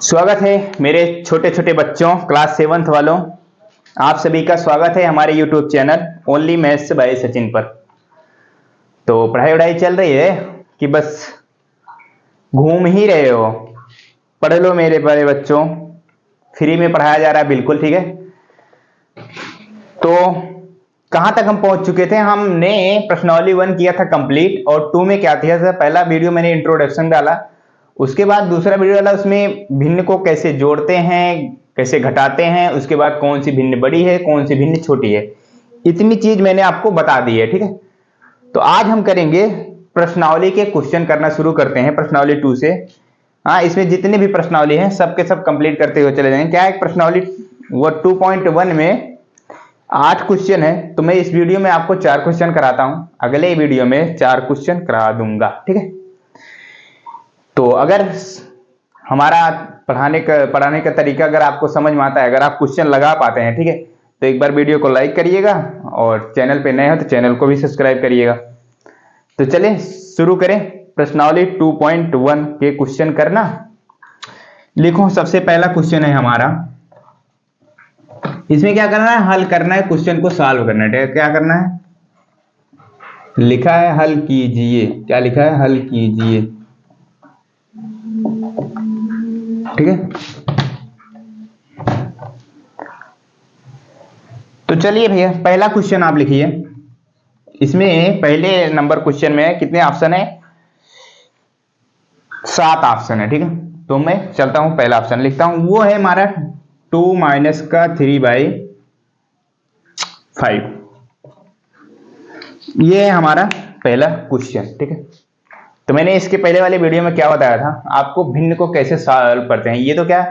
स्वागत है मेरे छोटे छोटे बच्चों क्लास 7th वालों। आप सभी का स्वागत है हमारे YouTube channel only maths by Sachin पर। तो पढ़ाई वढ़ाई चल रही है कि बस घूम ही रहे हो? पढ़ लो मेरे बड़े बच्चों, फ्री में पढ़ाया जा रहा है, बिल्कुल ठीक है। तो कहां तक हम पहुंच चुके थे? हमने प्रश्नावली 1 किया था कंप्लीट, और 2 में क्या था? पहला वीडियो मैंने इंट्रोडक्शन डाला, उसके बाद दूसरा वीडियो डाला, उसमें भिन्न को कैसे जोड़ते हैं, कैसे घटाते हैं, उसके बाद कौन सी भिन्न बड़ी है, कौन सी भिन्न छोटी है, इतनी चीज मैंने आपको बता दी है, ठीक है। तो आज हम करेंगे प्रश्नावली के क्वेश्चन करना शुरू करते हैं प्रश्नावली 2 से। हाँ, इसमें जितने भी प्रश्नावली हैं सबके सब कंप्लीट करते हुए चले जाएंगे। क्या है प्रश्नावली वो 2.1 में 8 क्वेश्चन है, तो मैं इस वीडियो में आपको 4 क्वेश्चन कराता हूं, अगले वीडियो में 4 क्वेश्चन करा दूंगा, ठीक है। तो अगर हमारा पढ़ाने का तरीका अगर आपको समझ में आता है, अगर आप क्वेश्चन लगा पाते हैं, ठीक है, तो एक बार वीडियो को लाइक करिएगा और चैनल पे नए हो तो चैनल को भी सब्सक्राइब करिएगा। तो चलें शुरू करें प्रश्नावली 2.1 के क्वेश्चन करना। लिखो, सबसे पहला क्वेश्चन है हमारा, इसमें क्या करना है? हल करना है, क्वेश्चन को सॉल्व करना है। क्या करना है? लिखा है हल कीजिए। क्या लिखा है? हल कीजिए, ठीक है। तो चलिए भैया, पहला क्वेश्चन आप लिखिए। इसमें पहले नंबर क्वेश्चन में कितने ऑप्शन है? 7 ऑप्शन है, ठीक है। तो मैं चलता हूं, पहला ऑप्शन लिखता हूं, वो है हमारा 2 माइनस का 3/5। ये है हमारा पहला क्वेश्चन, ठीक है। तो मैंने इसके पहले वाले वीडियो में क्या बताया था आपको? भिन्न को कैसे सॉल्व करते हैं। ये तो क्या,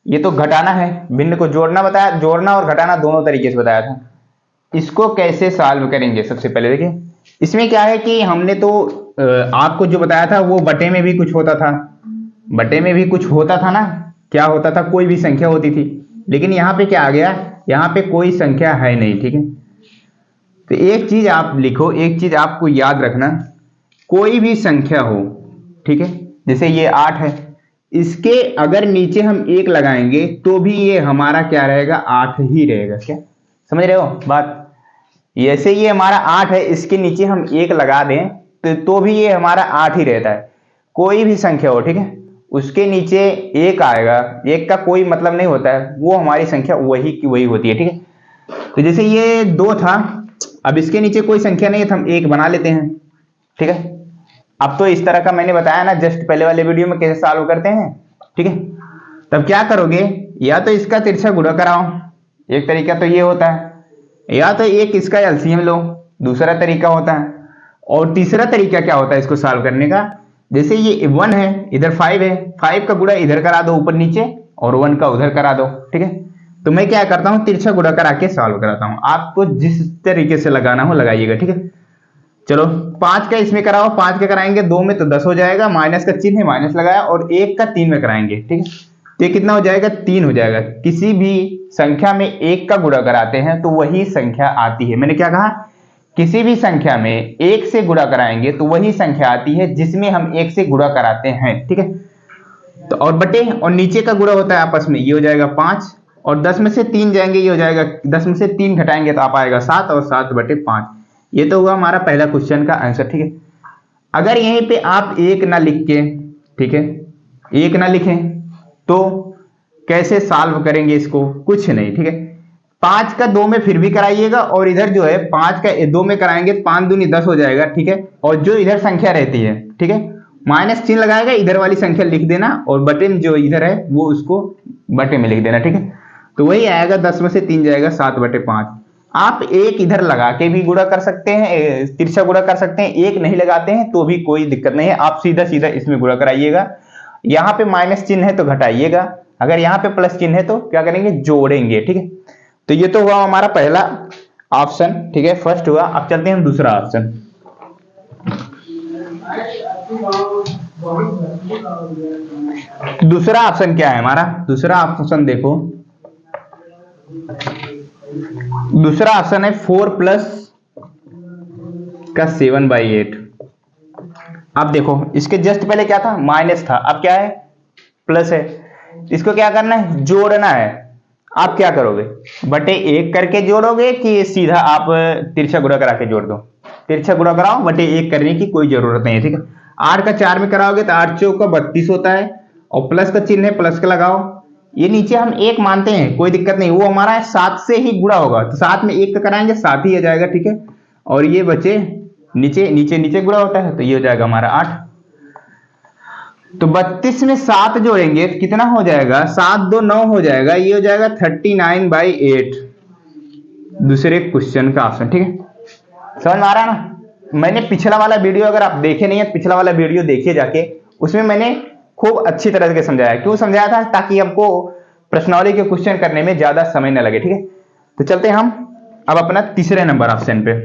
ये तो घटाना है, भिन्न को जोड़ना बताया, जोड़ना और घटाना दोनों तरीके से बताया था। इसको कैसे सॉल्व करेंगे? सबसे पहले देखिए, इसमें क्या है कि हमने तो आपको जो बताया था वो बटे में भी कुछ होता था, बटे में भी कुछ होता था ना। क्या होता था? कोई भी संख्या होती थी। लेकिन यहाँ पे क्या आ गया? यहाँ पे कोई संख्या है नहीं, ठीक है। तो एक चीज आप लिखो, एक चीज आपको याद रखना, कोई भी संख्या हो, ठीक है, जैसे ये 8 है, इसके अगर नीचे हम 1 लगाएंगे तो भी ये हमारा क्या रहेगा? 8 ही रहेगा। क्या समझ रहे हो बात? ऐसे ये हमारा 8 है, इसके नीचे हम 1 लगा दें तो भी ये हमारा 8 ही रहता है। कोई भी संख्या हो, ठीक है, उसके नीचे 1 आएगा, 1 का कोई मतलब नहीं होता है, वो हमारी संख्या वही की वही होती है, ठीक है। तो जैसे ये 2 था, अब इसके नीचे कोई संख्या नहीं है तो हम 1 बना लेते हैं, ठीक है। अब तो इस तरह का मैंने बताया ना जस्ट पहले वाले वीडियो में कैसे सॉल्व करते हैं, ठीक है। तब क्या करोगे? या तो इसका तिरछा गुणा कराओ, एक तरीका तो ये होता है, या तो एक इसका एलसीएम लो, दूसरा तरीका होता है। और तीसरा तरीका क्या होता है इसको सॉल्व करने का? जैसे ये 1 है, इधर 5 है, 5 का गुणा इधर करा दो ऊपर नीचे, और 1 का उधर करा दो, ठीक है। तो मैं क्या करता हूं? तिरछा गुणा करा के सॉल्व कराता हूं। आपको जिस तरीके से लगाना हो लगाइएगा, ठीक है। चलो 5 का इसमें कराओ, 5 का कराएंगे 2 में तो 10 हो जाएगा, माइनस का चिन्ह है, माइनस लगाया, और 1 का 3 में कराएंगे, ठीक है। तो ये कितना हो जाएगा? 3 हो जाएगा। किसी भी संख्या में 1 का गुणा कराते हैं तो वही संख्या आती है। मैंने क्या कहा? किसी भी संख्या में 1 से गुणा कराएंगे तो वही संख्या आती है जिसमें हम 1 से गुणा कराते हैं, ठीक है। तो और बटे और नीचे का गुणा होता है आपस में, ये हो जाएगा 5, और 10 में से 3 जाएंगे, ये हो जाएगा 10 में से 3 घटाएंगे तो आप आएगा 7, और 7/5। ये तो हुआ हमारा पहला क्वेश्चन का आंसर, ठीक है। अगर यहीं पे आप 1 ना लिख के, ठीक है, 1 ना लिखें तो कैसे सॉल्व करेंगे इसको? कुछ नहीं, ठीक है। 5 का 2 में फिर भी कराइएगा, और इधर जो है 5 का 2 में कराएंगे, 5 दूनी 10 हो जाएगा, ठीक है। और जो इधर संख्या रहती है, ठीक है, माइनस चिन्ह लगाएगा, इधर वाली संख्या लिख देना, और बटे में जो इधर है वो उसको बटे में लिख देना, ठीक है। तो वही आएगा, 10 में से 3 जाएगा, 7/5। आप 1 इधर लगा के भी गुणा कर सकते हैं, तिरछा गुणा कर सकते हैं, 1 नहीं लगाते हैं तो भी कोई दिक्कत नहीं है, आप सीधा सीधा इसमें गुणा कराइएगा। यहाँ पे माइनस चिन्ह है तो घटाइएगा, अगर यहाँ पे प्लस चिन्ह है तो क्या करेंगे? जोड़ेंगे, ठीक है। तो ये तो हुआ हमारा पहला ऑप्शन, ठीक है, फर्स्ट हुआ। अब चलते हैं हम दूसरा ऑप्शन। दूसरा ऑप्शन क्या है हमारा? दूसरा ऑप्शन देखो, दूसरा ऑप्शन है 4 प्लस का 7/8। अब देखो, इसके जस्ट पहले क्या था? माइनस था, अब क्या है? प्लस है। इसको क्या करना है, जोड़ना है। आप क्या करोगे, बटे 1 करके जोड़ोगे कि सीधा आप तिरछा गुणा करा के जोड़ दो? तिरछा गुणा कराओ, बटे 1 करने की कोई जरूरत नहीं है, ठीक है। 8 का 4 में कराओगे तो 8 चौका 32 होता है, और प्लस का चिन्ह है, प्लस का लगाओ। ये नीचे हम 1 मानते हैं, कोई दिक्कत नहीं, वो हमारा 7 से ही गुणा होगा, तो 7 में 1 का कराएंगे 7 ही आ जाएगा, ठीक है। और ये बचे नीचे नीचे नीचे गुणा होता है, तो ये हो जाएगा हमारा 8। तो 32 में 7 जोड़ेंगे तो कितना हो जाएगा, 7 2 9 हो जाएगा, ये हो जाएगा 39/8, दूसरे क्वेश्चन का ऑप्शन, ठीक है। समझ में आ रहा है ना। मैंने पिछला वाला वीडियो अगर आप देखे नहीं है, पिछला वाला वीडियो देखिए जाके, उसमें मैंने खूब अच्छी तरह से समझाया। क्यों समझाया था, ताकि हमको प्रश्नावली के क्वेश्चन करने में ज्यादा समय न लगे, ठीक है। तो चलते हैं हम अब अपना तीसरे नंबर ऑप्शन पे।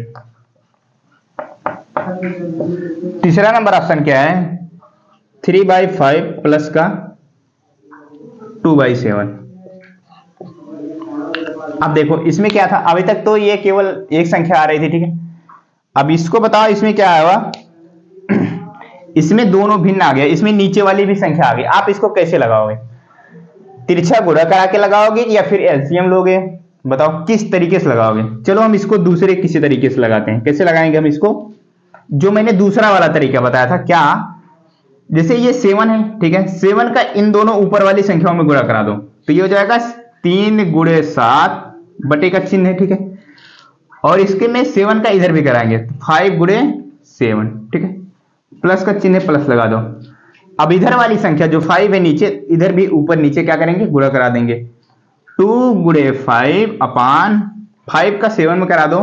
तीसरा नंबर ऑप्शन क्या है, 3/5 प्लस का 2/7। अब देखो इसमें क्या था, अभी तक तो ये केवल एक संख्या आ रही थी, ठीक है। अब इसको बताओ इसमें क्या आया हुआ, इसमें दोनों भिन्न आ गया, इसमें नीचे वाली भी संख्या आ गई। आप इसको कैसे लगाओगे, तिरछा गुणा करा के लगाओगे या फिर एलसीएम लोगे, बताओ किस तरीके से लगाओगे। चलो हम इसको दूसरे किसी तरीके से लगाते हैं। कैसे लगाएंगे हम इसको, जो मैंने दूसरा वाला तरीका बताया था, क्या, जैसे ये 7 है, ठीक है, 7 का इन दोनों ऊपर वाली संख्याओं में गुणा करा दो, तो ये हो जाएगा 3 × 7 बटे का चिन्ह है, ठीक है। और इसके में 7 का इधर भी कराएंगे, 5 × 7, ठीक है, प्लस का चिन्ह प्लस लगा दो। अब इधर वाली संख्या जो 5 है नीचे, इधर भी ऊपर नीचे क्या करेंगे, गुणा करा देंगे। 2 × 5 अपान 5 का 7 में करा दो,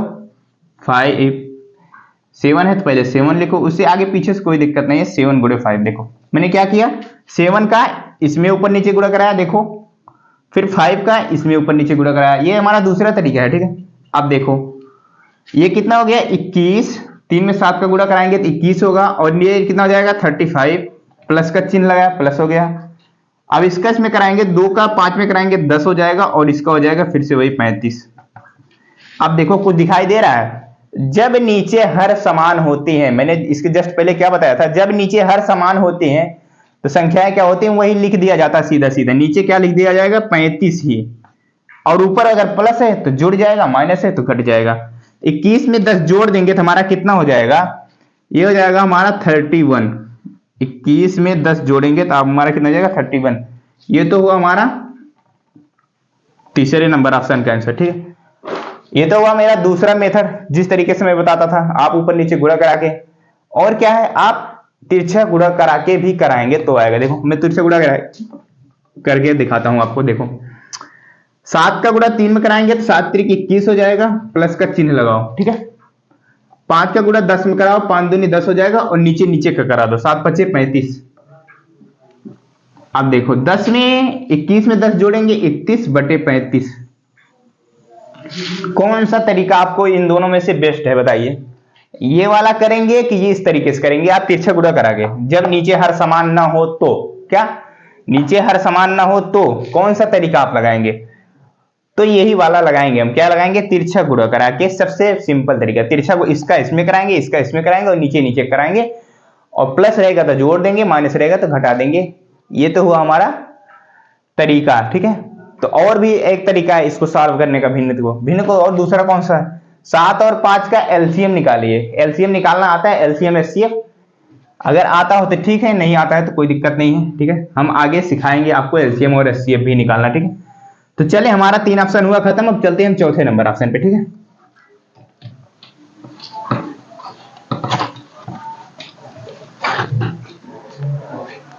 5 7 है तो पहले 7 लिखो, उससे आगे पीछे से कोई दिक्कत नहीं है। 7 × 5 देखो मैंने क्या किया, 7 का इसमें ऊपर नीचे गुणा कराया, देखो, फिर 5 का इसमें ऊपर नीचे गुणा कराया। ये हमारा दूसरा तरीका है, ठीक है। अब देखो ये कितना हो गया, 21, 3 में 7 का गुणा कराएंगे तो 21 होगा, और ये कितना हो जाएगा 35, प्लस का चिन्ह लगाया, प्लस हो गया। अब इसका इसमें कराएंगे, 2 का 5 में कराएंगे 10 हो जाएगा, और इसका हो जाएगा फिर से वही 35। अब देखो कुछ दिखाई दे रहा है, जब नीचे हर समान होती है, मैंने इसके जस्ट पहले क्या बताया था, जब नीचे हर समान होती हैं तो संख्याएं क्या होती हैं, वही लिख दिया जाता है सीधा सीधा। नीचे क्या लिख दिया जाएगा, 35 ही, और ऊपर अगर प्लस है तो जुड़ जाएगा, माइनस है तो घट जाएगा। 21 में 10 जोड़ देंगे तो हमारा कितना हो जाएगा, ये हो जाएगा हमारा 31। 21 में 10 जोड़ेंगे तो हमारा कितना हो जाएगा, 31। ये तो हुआ हमारा तीसरे नंबर ऑप्शन का आंसर, ठीक है। ये तो हुआ मेरा दूसरा मेथड, जिस तरीके से मैं बताता था, आप ऊपर नीचे गुणा करा के। और क्या है, आप तिरछा गुणा करा के भी कराएंगे तो आएगा। देखो मैं तिरछा गुणा करके दिखाता हूं आपको। देखो 7 का गुणा 3 में कराएंगे तो 7 × 21 हो जाएगा, प्लस का चिन्ह लगाओ, ठीक है। 5 का गुणा 10 में कराओ, 5 दूनी 10 हो जाएगा, और नीचे नीचे का करा दो, 7 × 5 = 35। अब देखो 10 में 21 में 10 जोड़ेंगे, 31/35। कौन सा तरीका आपको इन दोनों में से बेस्ट है बताइए, ये वाला करेंगे कि ये इस तरीके से करेंगे, आप तिरछा गुणा करागे जब नीचे हर समान ना हो तो? क्या नीचे हर समान ना हो तो कौन सा तरीका आप लगाएंगे? तो यही वाला लगाएंगे हम। क्या लगाएंगे, तिरछा गुणा करा के, सबसे सिंपल तरीका। तिरछा को इसका इसमें कराएंगे, इसका इसमें कराएंगे, और नीचे नीचे कराएंगे, और प्लस रहेगा तो जोड़ देंगे, माइनस रहेगा तो घटा देंगे। ये तो हुआ हमारा तरीका, ठीक है। तो और भी एक तरीका है इसको सॉल्व करने का, भिन्न को। और दूसरा कौन सा है, 7 और 5 का एलसीएम निकालिए। एलसीएम निकालना आता है, एलसीएम एचसीएफ। अगर आता हो तो ठीक है, नहीं आता है तो कोई दिक्कत नहीं है, ठीक है। हम आगे सिखाएंगे आपको एलसीएम और एचसीएफ भी निकालना, ठीक है। तो चले, हमारा 3 ऑप्शन हुआ खत्म। अब चलते हैं हम चौथे नंबर ऑप्शन पे, ठीक है।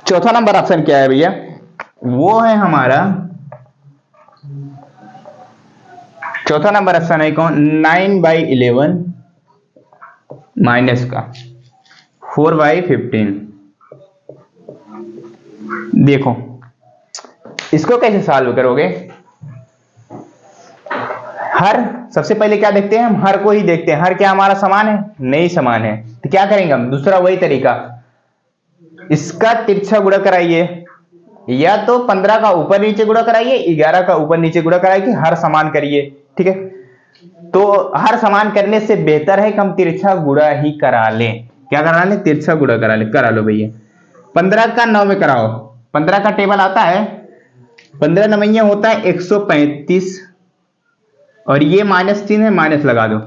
चौथा नंबर ऑप्शन क्या है भैया, वो है हमारा, चौथा नंबर ऑप्शन है कौन, 9/11 माइनस का 4/15। देखो इसको कैसे सॉल्व करोगे, हर, सबसे पहले क्या देखते हैं हम, हर को ही देखते हैं। हर क्या हमारा समान है, नहीं समान है, तो क्या करेंगे हम, दूसरा वही तरीका, इसका तिरछा गुणा कराइए, या तो 15 का ऊपर नीचे गुणा कराइए, 11 का ऊपर नीचे गुणा कराइए, हर समान करिए, ठीक है। तो हर समान करने से बेहतर है कि हम तिरछा गुणा ही करा लें। क्या करा लें, तिरछा गुणा करा ले, करा लो भैया। 15 का 9 में कराओ, 15 का टेबल आता है, 15 नवैया होता है 135, और ये -3 है, माइनस लगा दो।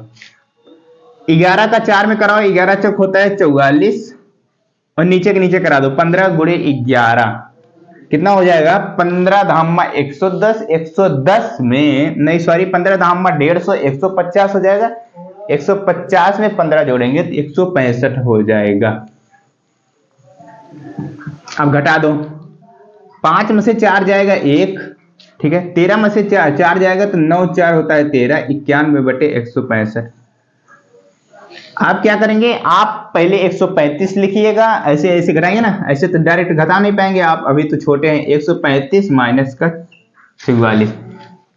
11 का 4 में कराओ, 11 चौक होता है 44, और नीचे के नीचे करा दो 15 गुणे 11, कितना हो जाएगा 15 धामा 110, 110 में नहीं सॉरी 15 धामा 150, 150 हो जाएगा। 150 में 15 जोड़ेंगे तो 165 हो जाएगा। अब घटा दो, 5 में से 4 जाएगा 1, ठीक है। 13 में से 4 जाएगा तो 9 4 होता है 13, 91/165। आप क्या करेंगे, आप पहले 135 लिखिएगा, ऐसे ऐसे घटाएंगे ना, ऐसे तो डायरेक्ट घटा नहीं पाएंगे आप, अभी तो छोटे हैं। 135 माइनस का 44,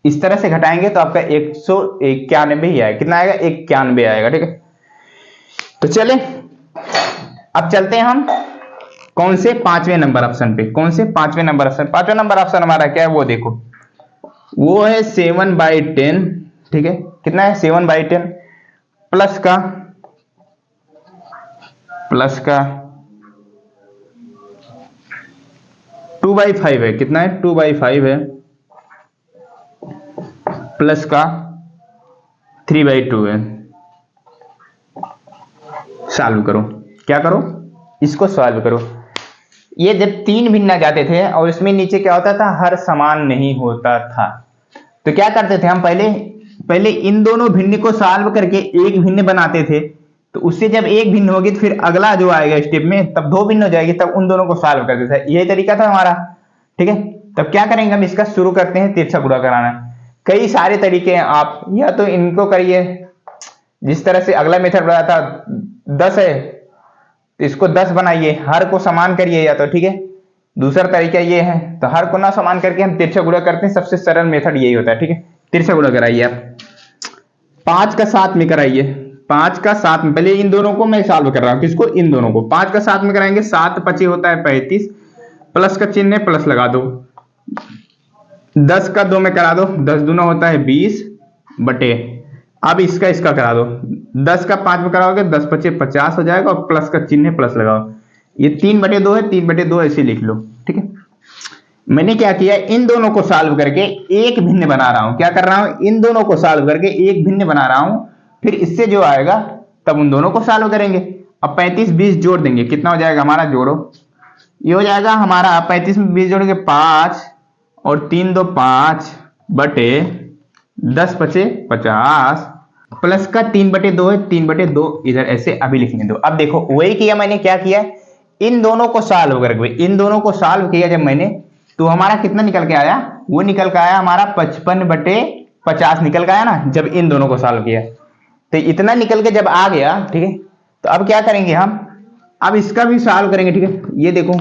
इस तरह से घटाएंगे तो आपका 191 ही आएगा। कितना आएगा, 91 आएगा, ठीक है। तो चले अब चलते हैं हम कौन से 5वें नंबर ऑप्शन पे। कौन से 5वें नंबर ऑप्शन, 5वां नंबर ऑप्शन हमारा क्या है वो देखो, वो है 7/10, ठीक है। कितना है 7/10, प्लस का 2/5 है। कितना है 2/5 है, प्लस का 3/2 है। सॉल्व करो, क्या करो, इसको सॉल्व करो। ये जब 3 भिन्न आ जाते थे और इसमें नीचे क्या होता था, हर समान नहीं होता था, तो क्या करते थे हम, पहले इन दोनों भिन्न को सॉल्व करके एक भिन्न बनाते थे। तो उससे जब एक भिन्न होगी तो फिर अगला जो आएगा स्टेप में तब 2 भिन्न हो जाएगी, तब उन दोनों को सॉल्व करते थे। यही तरीका था हमारा, ठीक है। तब क्या करेंगे हम, इसका शुरू करते हैं तिरछा गुणा कराना। कई सारे तरीके हैं, आप या तो इनको करिए, जिस तरह से अगला मेथड बताया था 10 है तो इसको 10 बनाइए, हर को समान करिए या तो, ठीक है। दूसरा तरीका ये है, तो हर को ना समान करके हम तिरछा गुणा करते हैं, सबसे सरल मेथड यही होता है, ठीक है। तिरछा गुणा कराइए आप, 5 का 7 में कराइए, 5 का 7 में, पहले इन दोनों को मैं सॉल्व कर रहा हूं, किसको, इन दोनों को। 5 का 7 में कराएंगे, 7 5 होता है 35, प्लस का चिन्ह है, प्लस लगा दो। 10 का 2 में करा दो, 10 दूना होता है 20 बटे, अब इसका करा दो। 10 का 5 में कराओगे 10 5 50 हो जाएगा, और प्लस का चिन्ह है, प्लस लगाओ। ये 3/2 है, 3/2 ऐसे लिख लो, ठीक है। मैंने क्या किया, इन दोनों को सॉल्व करके एक भिन्न बना रहा हूं। क्या कर रहा हूं, इन दोनों को सॉल्व करके एक भिन्न बना रहा हूं, फिर इससे जो आएगा तब उन दोनों को सॉल्व करेंगे। अब 35 20 जोड़ देंगे, कितना हो जाएगा हमारा, जोड़ो, ये हो जाएगा हमारा 35 में 20 जोड़ेंगे 5, और 3 2 5 बटे 10 5 50, प्लस का 3/2 है, 3/2 इधर ऐसे अभी लिखने दो। अब देखो वही किया मैंने, क्या किया, इन दोनों को सॉल्व करके, इन दोनों को सॉल्व किया जब मैंने, तो हमारा कितना निकल के आया, वो निकल के आया हमारा 55/50 निकल के आया ना, जब इन दोनों को सॉल्व किया। तो इतना निकल के जब आ गया, ठीक है, तो अब क्या करेंगे हम, अब इसका भी सॉल्व करेंगे, ठीक है। ये देखो,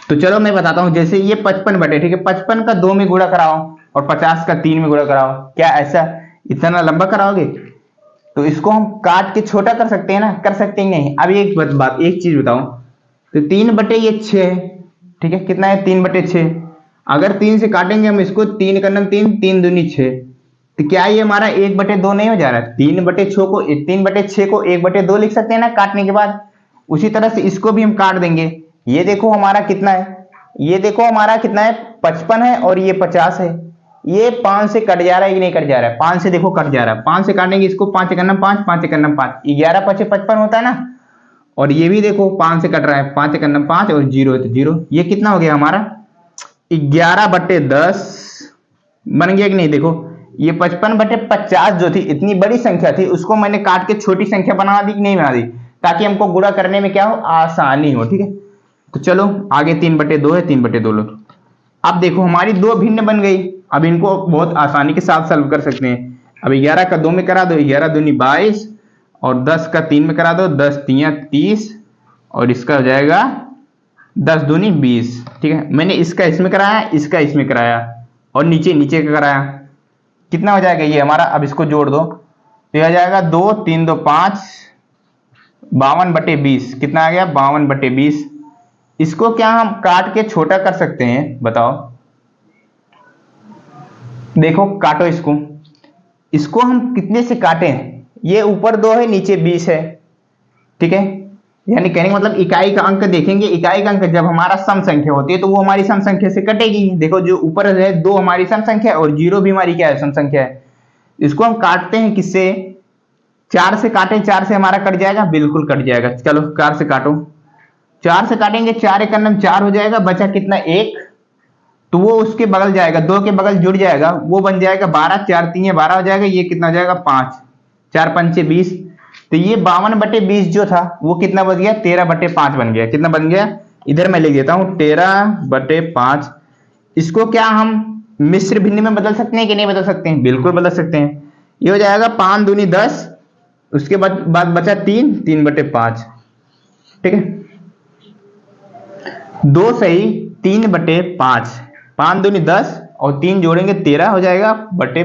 तो चलो मैं बताता हूं, जैसे ये 55 बटे, ठीक है, 55 का 2 में गुणा कराओ और 50 का 3 में गुणा कराओ। क्या ऐसा इतना लंबा कराओगे, तो इसको हम काट के छोटा कर सकते हैं ना, कर सकते हैं नहीं। अब एक चीज बताओ, तो 3 बटे ये 6 है, ठीक है, कितना है 3/6। अगर 3 से काटेंगे हम इसको, 3 का 3, 3 दूनी 6, तो क्या ये हमारा 1/2 नहीं हो जा रहा है। 3/6 को 3/6 को 1/2 लिख सकते हैं ना काटने के बाद। उसी तरह से इसको भी हम काट देंगे। ये देखो हमारा कितना है, ये देखो हमारा कितना है 55 है, और ये 50 है। ये 5 से कट जा रहा है कि नहीं कट जा रहा है, 5 से देखो कट जा रहा है। 5 से काटेंगे इसको, 5 × 5, 5 × 5, 11 5 55 होता है ना। और ये भी देखो 5 से कट रहा है, 5 × 5 और 0 है तो 0। ये कितना हो गया हमारा 11/10 बन गया कि नहीं। देखो ये 55/50 जो थी, इतनी बड़ी संख्या थी, उसको मैंने काट के छोटी संख्या बना दी कि नहीं बना दी, ताकि हमको गुणा करने में क्या हो, आसानी हो, ठीक है। तो चलो आगे 3/2 है, 3/2 लो। अब देखो हमारी 2 भिन्न बन गई। अब इनको बहुत आसानी के साथ सॉल्व कर सकते हैं। अब 11 का 2 में करा दो, 11 दूनी 22, और 10 का 3 में करा दो, 10 3 30, और इसका हो जाएगा 10 दूनी 20, ठीक है। मैंने इसका इसमें कराया, इसका इसमें कराया, और नीचे नीचे का कराया। कितना हो जाएगा ये हमारा, अब इसको जोड़ दो, तो आ जाएगा 2 3 2 5, 52/20। कितना आ गया 52/20। इसको क्या हम काट के छोटा कर सकते हैं, बताओ। देखो काटो इसको, इसको हम कितने से काटें, ये ऊपर 2 है नीचे 20 है, ठीक है। यानी कहने का मतलब इकाई का अंक देखेंगे, इकाई का अंक जब हमारा सम संख्या होती है तो वो हमारी सम संख्या से कटेगी। देखो जो ऊपर है 2 हमारी सम संख्या है और 0 भी हमारी क्या है, सम संख्या है। इसको हम काटते हैं किससे, 4 से काटें, 4 से हमारा कट जाएगा, बिल्कुल कट जाएगा। चलो 4 से काटो, 4 से काटेंगे, 4 एक 4 हो जाएगा, बचा कितना 1, तो वो उसके बगल जाएगा, 2 के बगल जुड़ जाएगा, वो बन जाएगा 12, 4 3 12 हो जाएगा, ये कितना हो जाएगा 5, 4 5 20। तो ये 52/20 जो था वो कितना बन गया, 13/5 बन गया। कितना बन गया, इधर मैं लिख देता हूं 13/5। इसको क्या हम मिश्र भिन्न में बदल सकते हैं कि नहीं बदल सकते हैं, बिल्कुल बदल सकते हैं। ये हो जाएगा 5 दूनी 10, उसके बाद बचा 3, 3/5, ठीक है। 2 सही 3/5, 5 दूनी 10 और 3 जोड़ेंगे 13 हो जाएगा बटे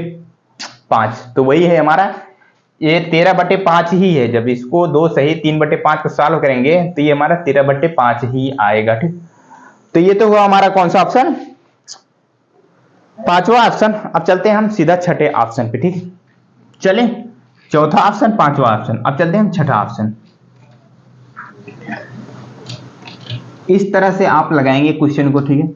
5। तो वही है हमारा, ये 13/5 ही है। जब इसको 2 सही 3/5 को सॉल्व करेंगे तो ये हमारा 13/5 ही आएगा, ठीक। तो ये तो हुआ हमारा कौन सा ऑप्शन, 5वां ऑप्शन। अब चलते हैं हम सीधा छठे ऑप्शन पे, ठीक है। चलें, चौथा ऑप्शन, 5वां ऑप्शन। अब चलते हैं हम छठा ऑप्शन। इस तरह से आप लगाएंगे क्वेश्चन को, ठीक है।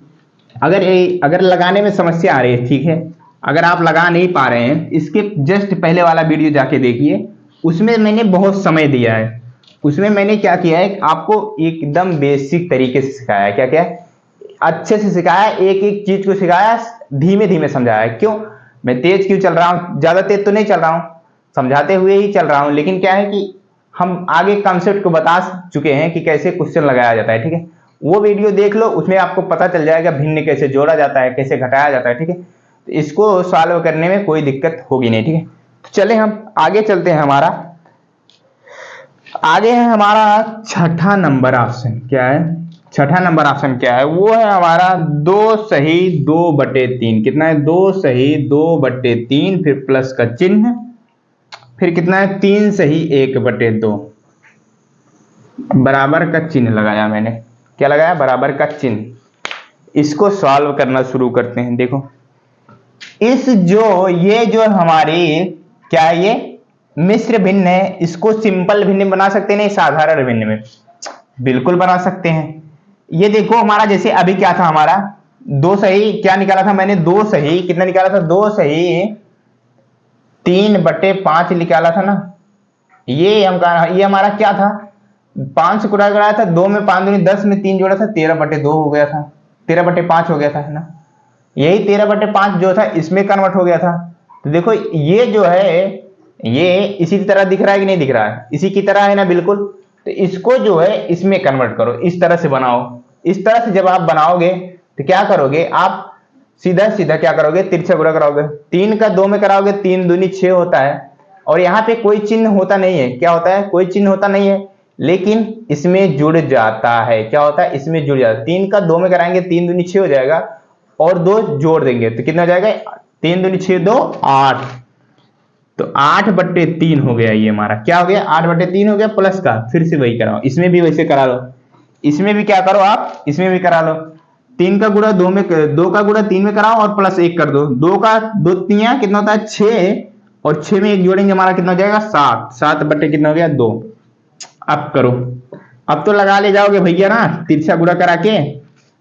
अगर लगाने में समस्या आ रही है, ठीक है, अगर आप लगा नहीं पा रहे हैं, इसके जस्ट पहले वाला वीडियो जाके देखिए, उसमें मैंने बहुत समय दिया है। उसमें मैंने क्या किया है, आपको एकदम बेसिक तरीके से सिखाया है। क्या क्या अच्छे से सिखाया, एक एक चीज को सिखाया, धीमे धीमे समझाया। क्यों, मैं तेज क्यों चल रहा हूँ, ज्यादा तेज तो नहीं चल रहा हूँ, समझाते हुए ही चल रहा हूँ। लेकिन क्या है कि हम आगे कॉन्सेप्ट को बता चुके हैं कि कैसे क्वेश्चन लगाया जाता है, ठीक है। वो वीडियो देख लो, उसमें आपको पता चल जाएगा भिन्न कैसे जोड़ा जाता है, कैसे घटाया जाता है, ठीक है। तो इसको सॉल्व करने में कोई दिक्कत होगी नहीं, ठीक है। तो चले हम आगे चलते हैं। आगे है हमारा छठा नंबर ऑप्शन। क्या है, छठा नंबर ऑप्शन क्या है, वो है हमारा 2 सही 2/3। कितना है, 2 सही 2/3, फिर प्लस का चिन्ह, फिर कितना है 3 सही 1/2, बराबर का चिन्ह लगाया मैंने। क्या लगाया, बराबर का चिन्ह। इसको सॉल्व करना शुरू करते हैं। देखो ये जो हमारी क्या है, ये मिश्र भिन्न है, इसको सिंपल भिन्न बना सकते हैं, नहीं साधारण भिन्न में बिल्कुल बना सकते हैं। ये देखो हमारा जैसे अभी क्या था, हमारा 2 सही क्या निकाला था मैंने, 2 सही कितना निकाला था, 2 सही 3/5 निकाला था ना। ये हमारा क्या था, 5 से गुणा कराया था, 2 में 5 दूनी 10 में 3 जोड़ा था, 13/2 हो गया था, 13/5 हो गया था, है ना। यही 13/5 जो था इसमें कन्वर्ट हो गया था। तो देखो ये जो है ये इसी की तरह दिख रहा है कि नहीं दिख रहा है, इसी की तरह है ना, बिल्कुल। तो इसको जो है इसमें कन्वर्ट करो, इस तरह से बनाओ। इस तरह से जब आप बनाओगे तो क्या करोगे, आप सीधा सीधा क्या करोगे, तिरछा गुणा कराओगे। 3 का 2 में कराओगे, 3 दूनी 6 होता है, और यहाँ पे कोई चिन्ह होता नहीं है। क्या होता है, कोई चिन्ह होता नहीं है, लेकिन इसमें जुड़ जाता है। क्या होता है, इसमें जुड़ जाता है। 3 का 2 में कराएंगे, 3 दूनी 6 हो जाएगा, और 2 जोड़ देंगे तो कितना हो जाएगा, 3 दूनी 6 2 8, तो 8/3 हो गया। ये हमारा क्या हो गया, 8/3 हो गया, प्लस का फिर से वही कराओ, इसमें भी वैसे करा लो, इसमें भी क्या करो आप, इसमें भी करा लो। 3 का गुणा 2 में, 2 का गुणा 3 में कराओ और प्लस 1 कर दो। 2 का 2 3 कितना होता है 6, और 6 में 1 जोड़ेंगे हमारा कितना हो जाएगा 7, 7 बट्टे कितना हो गया 2। अब करो, अब तो लगा ले जाओगे भैया ना, तिरछा गुणा करा के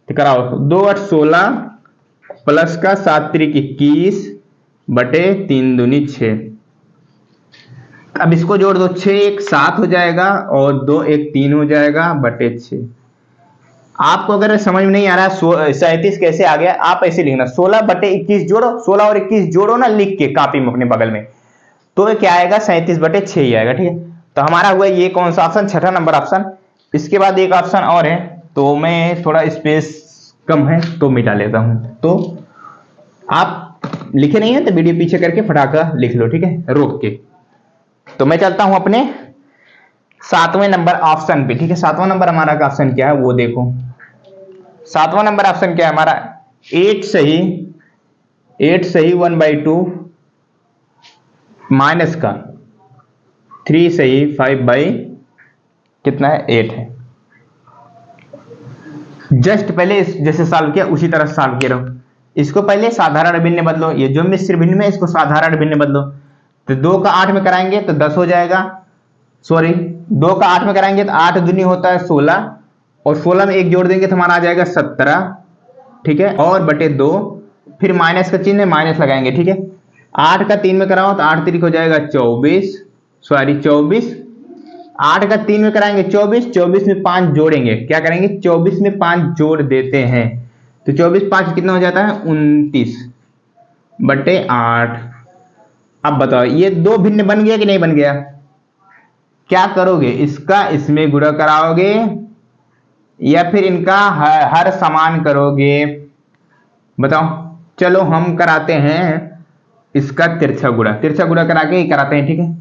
तो कराओ। 2 8 16 प्लस का 7 3 21 बटे 3 दूनी 6। अब इसको जोड़ दो, 6 1 7 हो जाएगा और 2 1 3 हो जाएगा बटे 6। आपको अगर समझ में नहीं आ रहा 37 कैसे आ गया, आप ऐसे लिखना 16/21 जोड़ो, 16 और 21 जोड़ो ना लिख के कॉपी में अपने बगल में, तो क्या आएगा 37/6 ही आएगा, ठीक है। तो हमारा हुआ ये कौन सा ऑप्शन, छठा नंबर ऑप्शन। इसके बाद एक ऑप्शन और है, तो मैं थोड़ा स्पेस कम है तो मिटा लेता हूं। तो आप लिखे नहीं है तो वीडियो पीछे करके फटाका लिख लो, ठीक है, रोक के। तो मैं चलता हूं अपने 7वें नंबर ऑप्शन पे, ठीक है। 7वां नंबर हमारा का ऑप्शन क्या है वो देखो। 7वां नंबर ऑप्शन क्या है हमारा, 8 सही 1/2 माइनस का 3 सही 5 कितना है 8 है। जस्ट पहले जैसे सॉल्व किया उसी तरह सॉल्व किया रहो। इसको पहले साधारण भिन्न बदलो, ये जो मिश्र भिन्न में इसको साधारण भिन्न बदलो। तो 2 का 8 में कराएंगे तो 10 हो जाएगा, सॉरी 2 का 8 में कराएंगे तो 8 दूनी होता है 16, और 16 में 1 जोड़ देंगे तो हमारा आ जाएगा 17, ठीक है, और बटे 2, फिर माइनस का चिन्ह है, माइनस लगाएंगे, ठीक है। 8 का 3 में कराओ तो 8 3 हो जाएगा 24, सॉरी 24, 8 का 3 में कराएंगे 24, 24 में 5 जोड़ेंगे, क्या करेंगे 24 में 5 जोड़ देते हैं, तो 24 5 कितना हो जाता है 29 बटे 8। अब बताओ ये दो भिन्न बन गया कि नहीं बन गया? क्या करोगे, इसका इसमें गुणा कराओगे या फिर इनका हर समान करोगे? बताओ। चलो हम कराते हैं इसका तिरछा गुणा करा के ही कराते हैं, ठीक है।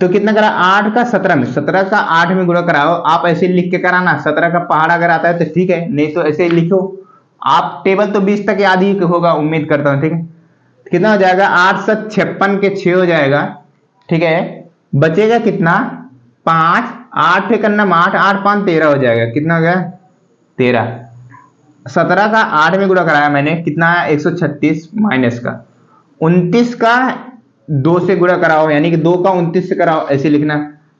तो कितना करा 8 का 17 में, 17 का 8 में गुणा कराओ। आप ऐसे लिख के कराना, 17 का पहाड़ अगर आता है तो ठीक है, नहीं तो ऐसे लिखो आप। टेबल तो 20 तक याद ही होगा उम्मीद करता हूं, ठीक है। कितना हो जाएगा 8 से 56 के 6 हो जाएगा, ठीक है। बचेगा कितना 5, 8 करना 8, 8 5 13 हो जाएगा, कितना हो गया 13। 17 का 8 में गुणा कराया मैंने, कितना है 136 माइनस का 29 का 2 से गुणा कराओ, यानी कि 2 का 29 से कराओ, ऐसे लिखना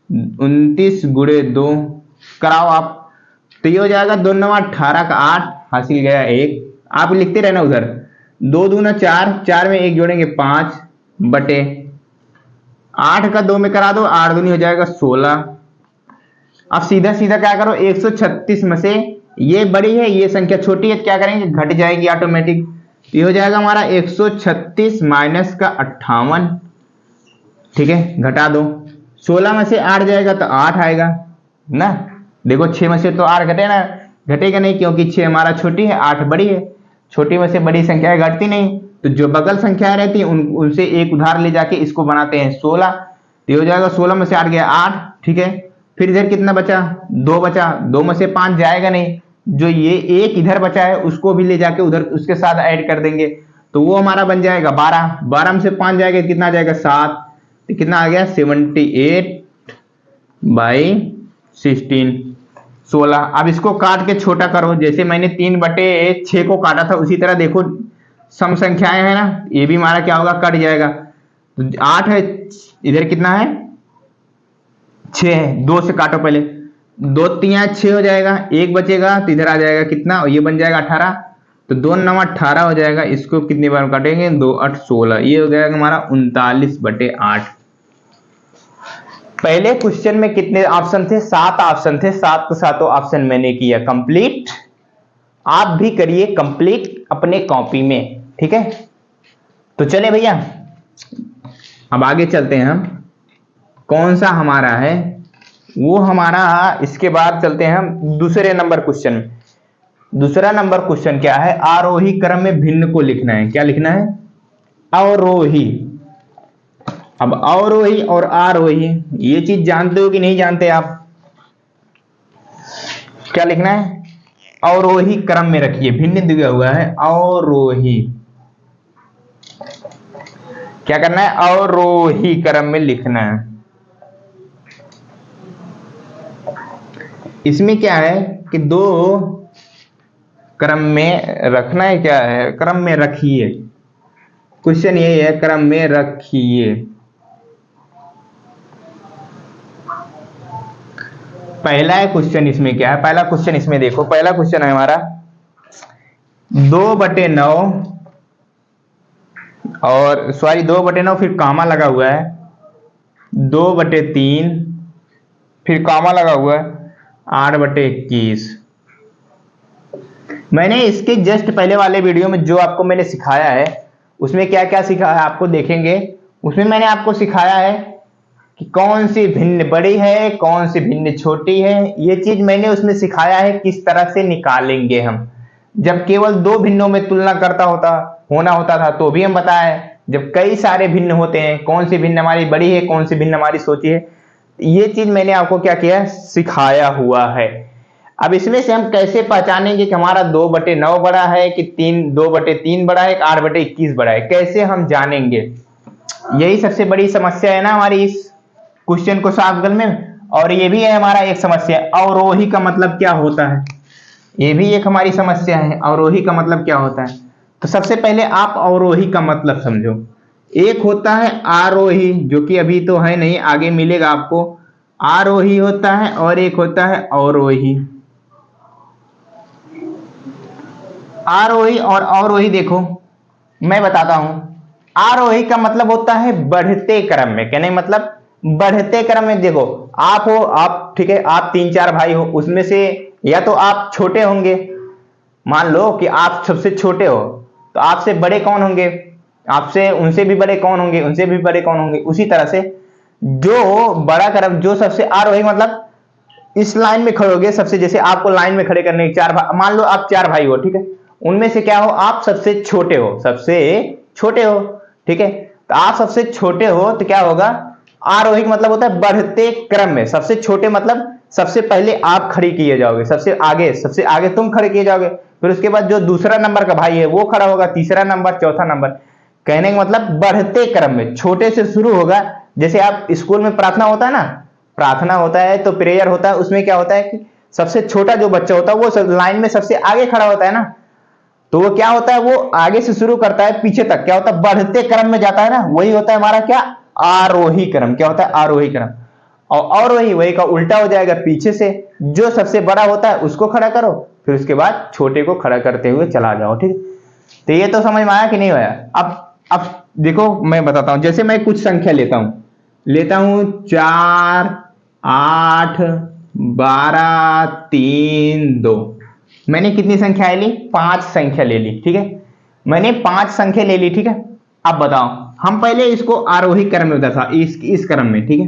29 गुणे 2 कराओ आप, तो ये हो जाएगा 2 9 18 का 8 हासिल गया 1। आप लिखते रहना उधर, 2 दूना 4, 4 में 1 जोड़ेंगे 5 बटे 8 का 2 में करा दो, 8 दूनी हो जाएगा 16। अब सीधा सीधा क्या करो 136 में से ये बड़ी है ये संख्या छोटी है, क्या करेंगे घट जाएगी ऑटोमेटिक, ये हो जाएगा हमारा 136 माइनस का 58, ठीक है। घटा दो, 16 में से 8 जाएगा तो 8 आएगा ना। देखो 6 में से तो 8 घटे ना, घटेगा नहीं क्योंकि 6 हमारा छोटी है 8 बड़ी है, छोटी में से बड़ी संख्या घटती नहीं, तो जो बगल संख्या रहती है उनसे एक उधार ले जाके इसको बनाते हैं 16, तो ये हो जाएगा 16 में से 8 गया 8, ठीक है। फिर इधर कितना बचा 2 बचा, 2 में से 5 जाएगा नहीं, जो ये एक इधर बचा है उसको भी ले जाके उधर उसके साथ ऐड कर देंगे, तो वो हमारा बन जाएगा 12, 12 में से 5 जाएगा कितना आ जाएगा 7, तो कितना आ गया 78 बाई 16 16। अब इसको काट के छोटा करो, जैसे मैंने 3 बटे 6 को काटा था उसी तरह देखो सम संख्याएं है ना, ये भी हमारा क्या होगा कट जाएगा, तो 8 है, इधर कितना है 6 है, 2 से काटो पहले, 2 3 6 हो जाएगा, 1 बचेगा तो इधर आ जाएगा कितना, ये बन जाएगा 18, तो 2 9 18 हो जाएगा, इसको कितनी बार काटेंगे 2 8 16, ये हो जाएगा हमारा 39 बटे 8। पहले क्वेश्चन में कितने ऑप्शन थे 7 ऑप्शन थे, 7 के सातों ऑप्शन मैंने किया कंप्लीट, आप भी करिए कंप्लीट अपने कॉपी में, ठीक है। तो चले भैया अब आगे चलते हैं हम, कौन सा हमारा है वो हमारा, इसके बाद चलते हैं हम दूसरे नंबर क्वेश्चन में। दूसरा नंबर क्वेश्चन क्या है, आरोही क्रम में भिन्न को लिखना है, क्या लिखना है अवरोही। अब अवरोही और आरोही ये चीज जानते हो कि नहीं जानते आप, क्या लिखना है अवरोही क्रम में रखिए, भिन्न दिया हुआ है अवरोही, क्या करना है अवरोही क्रम में लिखना है। इसमें क्या है कि 2 क्रम में रखना है, क्या है क्रम में रखिए, क्वेश्चन यही है क्रम में रखिए। पहला है क्वेश्चन, इसमें क्या है पहला क्वेश्चन, इसमें देखो पहला क्वेश्चन है हमारा 2 बटे 9 और सॉरी 2 बटे 9 फिर कामा लगा हुआ है, 2 बटे 3 फिर कामा लगा हुआ है 8 बटे 21। मैंने इसके जस्ट पहले वाले वीडियो में जो आपको मैंने सिखाया है उसमें क्या क्या सिखाया आपको देखेंगे, उसमें मैंने आपको सिखाया है कि कौन सी भिन्न बड़ी है कौन सी भिन्न छोटी है, ये चीज मैंने उसमें सिखाया है किस तरह से निकालेंगे हम। जब केवल 2 भिन्नों में तुलना होना होता था तो भी हम बताए, जब कई सारे भिन्न होते हैं कौन सी भिन्न हमारी बड़ी है कौन सी भिन्न हमारी छोटी है, ये चीज मैंने आपको क्या किया सिखाया हुआ है। अब इसमें से हम कैसे पहचानेंगे कि हमारा 2 बटे 9 बड़ा है कि 2 बटे 3 बड़ा है, 8 बटे 21 बड़ा है, कैसे हम जानेंगे? यही सबसे बड़ी समस्या है ना हमारी इस क्वेश्चन को सॉल्व करने में। और ये भी है हमारा एक समस्या, अवरोही का मतलब क्या होता है, ये भी एक हमारी समस्या है, अवरोही का मतलब क्या होता है। तो सबसे पहले आप अवरोही का मतलब समझो। एक होता है आरोही जो कि अभी तो है नहीं, आगे मिलेगा आपको, आरोही होता है और एक होता है अवरोही। आरोही और अवरोही देखो मैं बताता हूं। आरोही का मतलब होता है बढ़ते क्रम में, कहने का मतलब बढ़ते क्रम में। देखो आप हो, आप ठीक है, आप 3-4 भाई हो, उसमें से या तो आप छोटे होंगे, मान लो कि आप सबसे छोटे हो, तो आपसे बड़े कौन होंगे, आपसे उनसे भी बड़े कौन होंगे, उनसे भी बड़े कौन होंगे। उसी तरह से जो बड़ा क्रम, जो सबसे आरोही मतलब इस लाइन में खड़े होगे सबसे, जैसे आपको लाइन में खड़े करने, मान लो आप 4 भाई हो, ठीक है, उनमें से क्या हो, आप सबसे छोटे हो, सबसे छोटे हो, ठीक है। तो आप सबसे छोटे हो तो क्या होगा, आरोही का मतलब होता है बढ़ते क्रम में। सबसे छोटे मतलब सबसे पहले आप खड़ी किए जाओगे, सबसे आगे तुम खड़े किए जाओगे, फिर उसके बाद जो दूसरा नंबर का भाई है वो खड़ा होगा, तीसरा नंबर, चौथा नंबर। कहने का मतलब बढ़ते क्रम में, छोटे से शुरू होगा। जैसे आप स्कूल में प्रार्थना होता है ना, प्रार्थना होता है तो प्रेयर होता है, उसमें क्या होता है कि सबसे छोटा जो बच्चा होता है वो लाइन में सबसे आगे खड़ा होता है ना, तो वो क्या होता है, वो आगे से शुरू करता है पीछे तक, क्या होता है, बढ़ते क्रम में जाता है ना, वही होता है हमारा क्या, आरोही क्रम। क्या होता है, आरोही क्रम। और अवरोही वही का उल्टा हो जाएगा, पीछे से जो सबसे बड़ा होता है उसको खड़ा करो, फिर उसके बाद छोटे को खड़ा करते हुए चला जाओ, ठीक है। तो ये तो समझ में आया कि नहीं आया। अब देखो मैं बताता हूं, जैसे मैं कुछ संख्या लेता हूं 4, 8, 12, 3, 2। मैंने कितनी संख्या ली, 5 संख्या ले ली, ठीक है। मैंने 5 संख्या ले ली, ठीक है। अब बताओ, हम पहले इसको आरोही क्रम में था, इस क्रम में, ठीक है।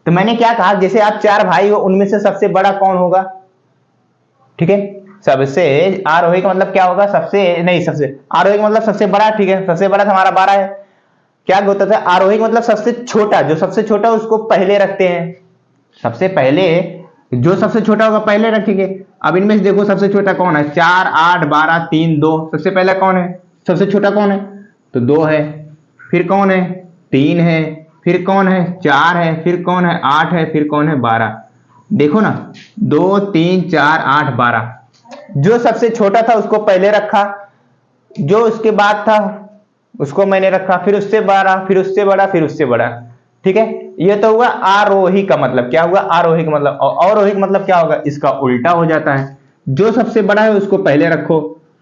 तो मैंने क्या कहा, जैसे आप 4 भाई हो, उनमें से सबसे बड़ा कौन होगा, ठीक है। सबसे आरोही का मतलब क्या होगा, सबसे नहीं, सबसे आरोही का मतलब सबसे बड़ा, ठीक है। सबसे बड़ा हमारा 12 है। क्या होता था, आरोही का मतलब सबसे छोटा, जो सबसे छोटा उसको पहले रखते हैं, सबसे पहले जो सबसे छोटा होगा पहले रखेंगे। अब इनमें से देखो सबसे छोटा कौन है, 4, 8, 12, 3, 2। सबसे पहला कौन है, सबसे छोटा कौन है, तो 2 है। फिर कौन है, 3 है। फिर कौन है, 4 है। फिर कौन है, 8 है। फिर कौन है, 12। देखो ना, 2, 3, 4, 8, 12। जो सबसे छोटा था उसको पहले रखा, जो उसके बाद था उसको मैंने रखा, फिर उससे बड़ा, फिर उससे बड़ा, फिर उससे बड़ा, ठीक है। ये तो हुआ आरोही का मतलब। क्या हुआ, आरोही का मतलब। और अवरोही का मतलब क्या होगा, इसका उल्टा हो जाता है। जो सबसे बड़ा है उसको पहले रखो।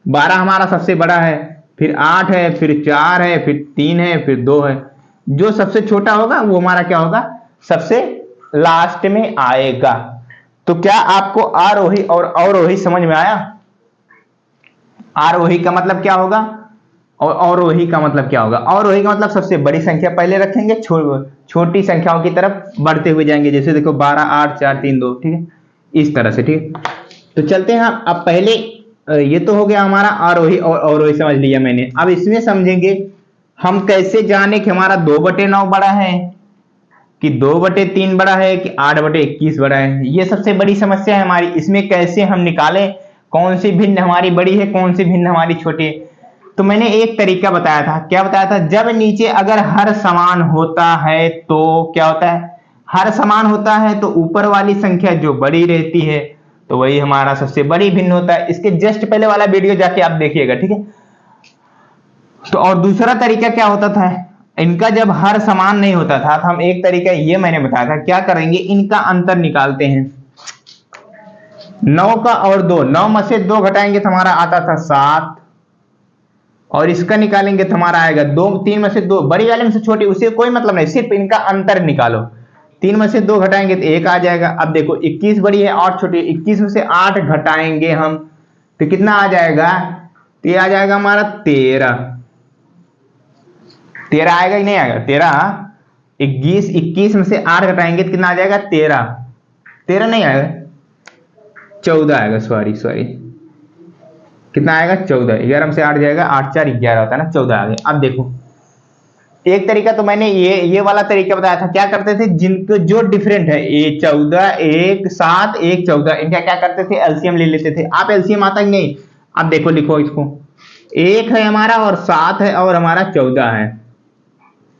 12 हमारा सबसे बड़ा है, फिर 8 है, फिर 4 है, फिर 3 है, फिर 2 है। जो सबसे छोटा होगा वो हमारा क्या होगा, सबसे लास्ट में आएगा। तो क्या आपको आरोही और अवरोही समझ में आया। आरोही का मतलब क्या होगा और अवरोही का मतलब क्या होगा। अवरोही का मतलब सबसे बड़ी संख्या पहले रखेंगे, छोटी संख्याओं की तरफ बढ़ते हुए जाएंगे। जैसे देखो 12, 8, 4, 3, 2, ठीक है, इस तरह से, ठीक है। तो चलते हैं अब पहले, ये तो हो गया हमारा आरोही और अवरोही समझ लिया मैंने। अब इसमें समझेंगे हम कैसे जाने कि हमारा 2/9 बड़ा है कि 2/3 बड़ा है कि 8/21 बड़ा है। ये सबसे बड़ी समस्या है हमारी। इसमें कैसे हम निकालें कौन सी भिन्न हमारी बड़ी है, कौन सी भिन्न हमारी छोटी है। तो मैंने एक तरीका बताया था, क्या बताया था, जब नीचे अगर हर समान होता है तो क्या होता है, हर समान होता है तो ऊपर वाली संख्या जो बड़ी रहती है तो वही हमारा सबसे बड़ी भिन्न होता है। इसके जस्ट पहले वाला वीडियो जाके आप देखिएगा, ठीक है। तो और दूसरा तरीका क्या होता था, इनका जब हर समान नहीं होता था तो हम एक तरीका ये मैंने बताया था, क्या करेंगे, इनका अंतर निकालते हैं। 9 का और 2, 9 में से 2 घटाएंगे तो हमारा आता था 7, और इसका निकालेंगे तो हमारा आएगा 2। 3 में से 2, बड़ी वाले में से छोटी, उसे कोई मतलब नहीं, सिर्फ इनका अंतर निकालो। 3 में से 2 घटाएंगे तो 1 आ जाएगा। अब देखो 21 बड़ी है और छोटी, 21 में से 8 घटाएंगे हम तो कितना आ जाएगा, तो ये आ जाएगा हमारा 13। 13 आएगा कि नहीं आएगा, 13, 21 में से 8 घटाएंगे तो कितना आ जाएगा, 13। 13 नहीं आएगा, 14 आएगा, सॉरी कितना आएगा, 14। 11 में से 8 जाएगा, 8 4 11 होता है ना, 14 आ गया। अब देखो एक तरीका तो मैंने ये वाला तरीका बताया था, क्या करते थे, जिनको जो डिफरेंट है, ये 14, 1 7, 1 14, इनका क्या करते थे, एलसीएम ले लेते थे। आप एलसीएम आता कि नहीं, अब देखो लिखो इसको, 1 है हमारा और 7 है और हमारा 14 है।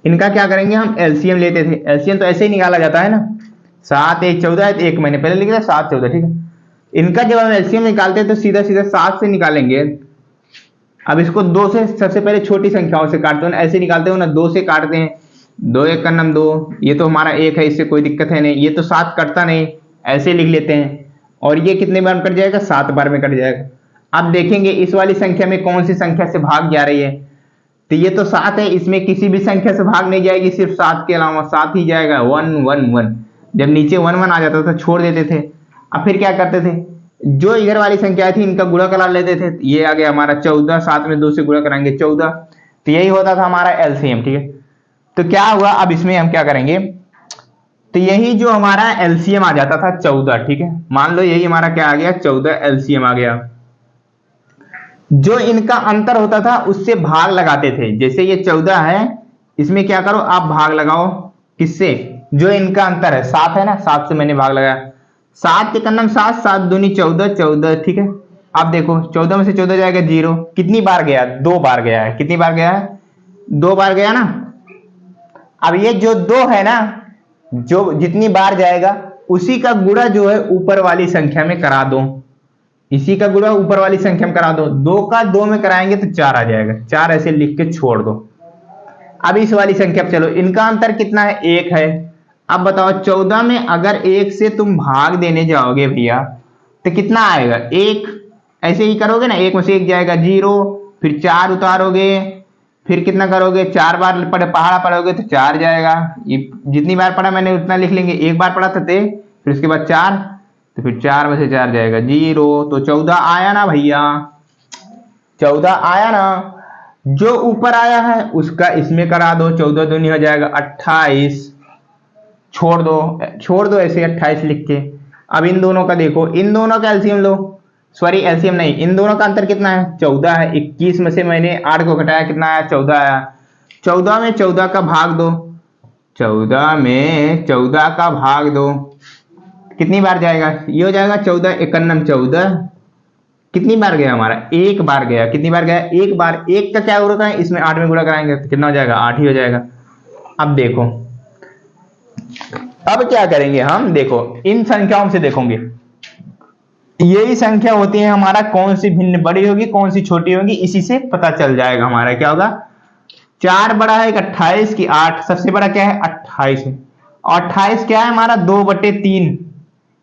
इनका क्या करेंगे, हम एलसीएम लेते थे। एलसीएम तो ऐसे ही निकाला जाता है ना, 7 1 14 है तो 1 मैंने पहले लिख दिया, 7 14, ठीक है। इनका जब हम एलसीएम निकालते हैं तो सीधा सीधा 7 से निकालेंगे। अब इसको 2 से सबसे पहले छोटी संख्याओं से काटते हो ना, ऐसे निकालते हो ना, 2 से काटते हैं। 2 एक का नम 2, ये तो हमारा 1 है, इससे कोई दिक्कत है नहीं। ये तो 7 कटता नहीं, ऐसे लिख लेते हैं। और ये कितने बार में कट जाएगा? 7 बार में कट जाएगा। अब देखेंगे इस वाली संख्या में कौन सी संख्या से भाग जा रही है। तो ये तो 7 है, इसमें किसी भी संख्या से भाग नहीं जाएगी, सिर्फ 7 के अलावा 7 ही जाएगा। 1 1 1। जब नीचे 1 1 आ जाता था छोड़ देते थे। अब फिर क्या करते थे, जो इधर वाली संख्या थी इनका गुणा करा लेते थे। ये आ गया हमारा 14, 7 में 2 से गुणा कराएंगे 14। तो यही होता था हमारा एलसीएम, ठीक है। तो क्या हुआ, अब इसमें हम क्या करेंगे, तो यही जो हमारा एलसीएम आ जाता था 14, ठीक है। मान लो यही हमारा क्या आ गया, 14 एलसीएम आ गया। जो इनका अंतर होता था उससे भाग लगाते थे। जैसे ये 14 है, इसमें क्या करो आप भाग लगाओ, किससे? जो इनका अंतर है 7 है ना, 7 से मैंने भाग लगाया। 7 के कन्नम 7, 7 दूनी 14, 14, ठीक है। अब देखो 14 में से 14 जाएगा 0। कितनी बार गया? 2 बार गया है। कितनी बार गया है? 2 बार गया ना। अब ये जो 2 है ना, जो जितनी बार जाएगा उसी का गुणा जो है ऊपर वाली संख्या में करा दो। इसी का गुणा ऊपर वाली संख्या में करा दो। 2 का 2 में कराएंगे तो 4 आ जाएगा। 4 ऐसे लिख के छोड़ दो। अब इस वाली संख्या पर चलो, इनका अंतर कितना है? 1 है। अब बताओ 14 में अगर 1 से तुम भाग देने जाओगे भैया तो कितना आएगा? 1। ऐसे ही करोगे ना, 1 में से 1 जाएगा 0, फिर 4 उतारोगे, फिर कितना करोगे? 4 बार पहाड़ा पढ़ोगे तो 4 जाएगा। ये जितनी बार पढ़ा मैंने उतना लिख लेंगे। 1 बार पढ़ा था ते, फिर उसके बाद 4, तो फिर 4 में से 4 जाएगा 0। तो 14 आया ना भैया, 14 आया ना। जो ऊपर आया है उसका इसमें करा दो। 14 दूनी हो जाएगा 28, छोड़ दो ऐसे 28 लिख के। अब इन दोनों का देखो, इन दोनों का एलसीएम लो, सॉरी एलसीएम नहीं, इन दोनों का अंतर कितना है? 14 है। 21 में से मैंने 8 को घटाया, कितना आया? 14 आया। 14 में 14 का भाग दो, 14 में 14 का भाग दो, कितनी बार जाएगा? ये हो जाएगा 14 एकन्नम 14। कितनी बार गया हमारा? 1 बार गया। कितनी बार गया? 1 बार। 1 का क्या होता है? इसमें 8 में गुणा कराएंगे तो कितना हो जाएगा? 8 ही हो जाएगा। अब देखो, अब क्या करेंगे हम, देखो इन संख्याओं से देखोगे, यही संख्या होती है हमारा, कौन सी भिन्न बड़ी होगी कौन सी छोटी होगी, इसी से पता चल जाएगा हमारा क्या होगा। 4 बड़ा है 28 की 8, सबसे बड़ा क्या है? 28 है। और 28 क्या है हमारा? 2/3।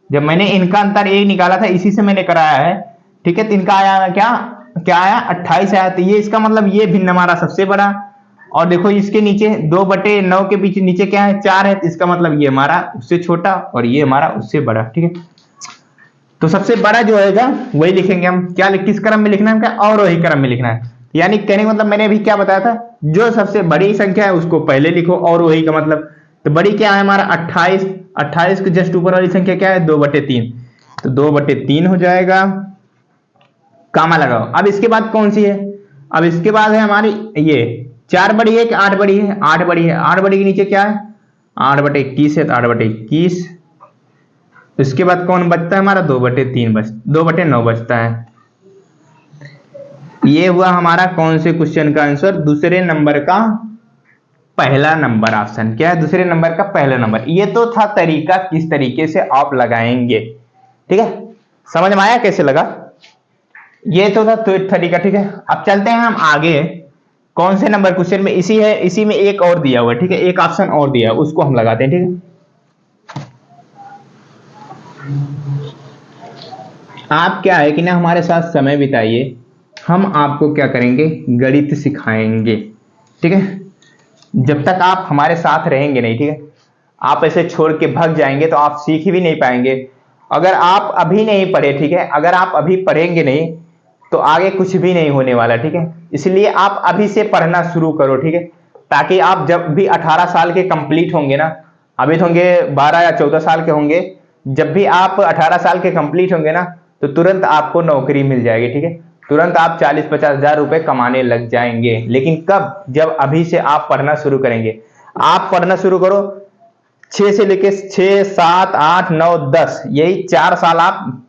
जब मैंने इनका अंतर 1 निकाला था, इसी से मैंने कराया है, ठीक है। तो इनका आया क्या क्या आया? 28 आया। तो ये इसका मतलब ये भिन्न हमारा सबसे बड़ा। और देखो इसके नीचे 2/9 के पीछे नीचे क्या है? 4 है। तो इसका मतलब ये हमारा उससे छोटा और ये हमारा उससे बड़ा, ठीक है। तो सबसे बड़ा जो होगा वही लिखेंगे हम। क्या किस क्रम में लिखना है? क्या अवरोही क्रम में लिखना है। यानी कहने का मतलब मैंने अभी क्या बताया था, जो सबसे बड़ी संख्या है उसको पहले लिखो, अवरोही का मतलब। तो बड़ी क्या है हमारा? 28। 28 के जस्ट ऊपर वाली संख्या क्या है? 2/3। तो 2/3 हो जाएगा, कामा लगाओ। अब इसके बाद कौन सी है? अब इसके बाद है हमारी ये 4 बड़ी है कि 8 बड़ी है? 8 बड़ी है। 8 बड़ी के नीचे क्या है? 8/21 है, तो 8/21। इसके बाद कौन बचता है हमारा? 2/9 बचता है। ये हुआ हमारा कौन से क्वेश्चन का आंसर? दूसरे नंबर का पहला नंबर ऑप्शन। क्या है? दूसरे नंबर का पहला नंबर। ये तो था तरीका किस तरीके से आप लगाएंगे, ठीक है। समझ में आया कैसे लगा? ये तो था तरीका, ठीक है। अब चलते हैं हम आगे, कौन से नंबर क्वेश्चन में इसी है, इसी में एक और दिया हुआ है, ठीक है। एक ऑप्शन और दिया है, उसको हम लगाते हैं, ठीक है। आप क्या है कि ना हमारे साथ समय बिताइए, हम आपको क्या करेंगे? गणित सिखाएंगे, ठीक है। जब तक आप हमारे साथ रहेंगे नहीं, ठीक है, आप ऐसे छोड़ के भाग जाएंगे तो आप सीख भी नहीं पाएंगे। अगर आप अभी नहीं पढ़े, ठीक है, अगर आप अभी पढ़ेंगे नहीं तो आगे कुछ भी नहीं होने वाला, ठीक है। इसलिए आप अभी से पढ़ना शुरू करो, ठीक है, ताकि आप जब भी 18 साल के कंप्लीट होंगे ना, अभी तो होंगे 12 या 14 साल के होंगे, जब भी आप 18 साल के कंप्लीट होंगे ना तो तुरंत आपको नौकरी मिल जाएगी, ठीक है। तुरंत आप 40-50 हजार रुपए कमाने लग जाएंगे। लेकिन कब? जब अभी से आप पढ़ना शुरू करेंगे। आप पढ़ना शुरू करो 6 से लेके 6, 7, 8, 9, 10, यही 4 साल आप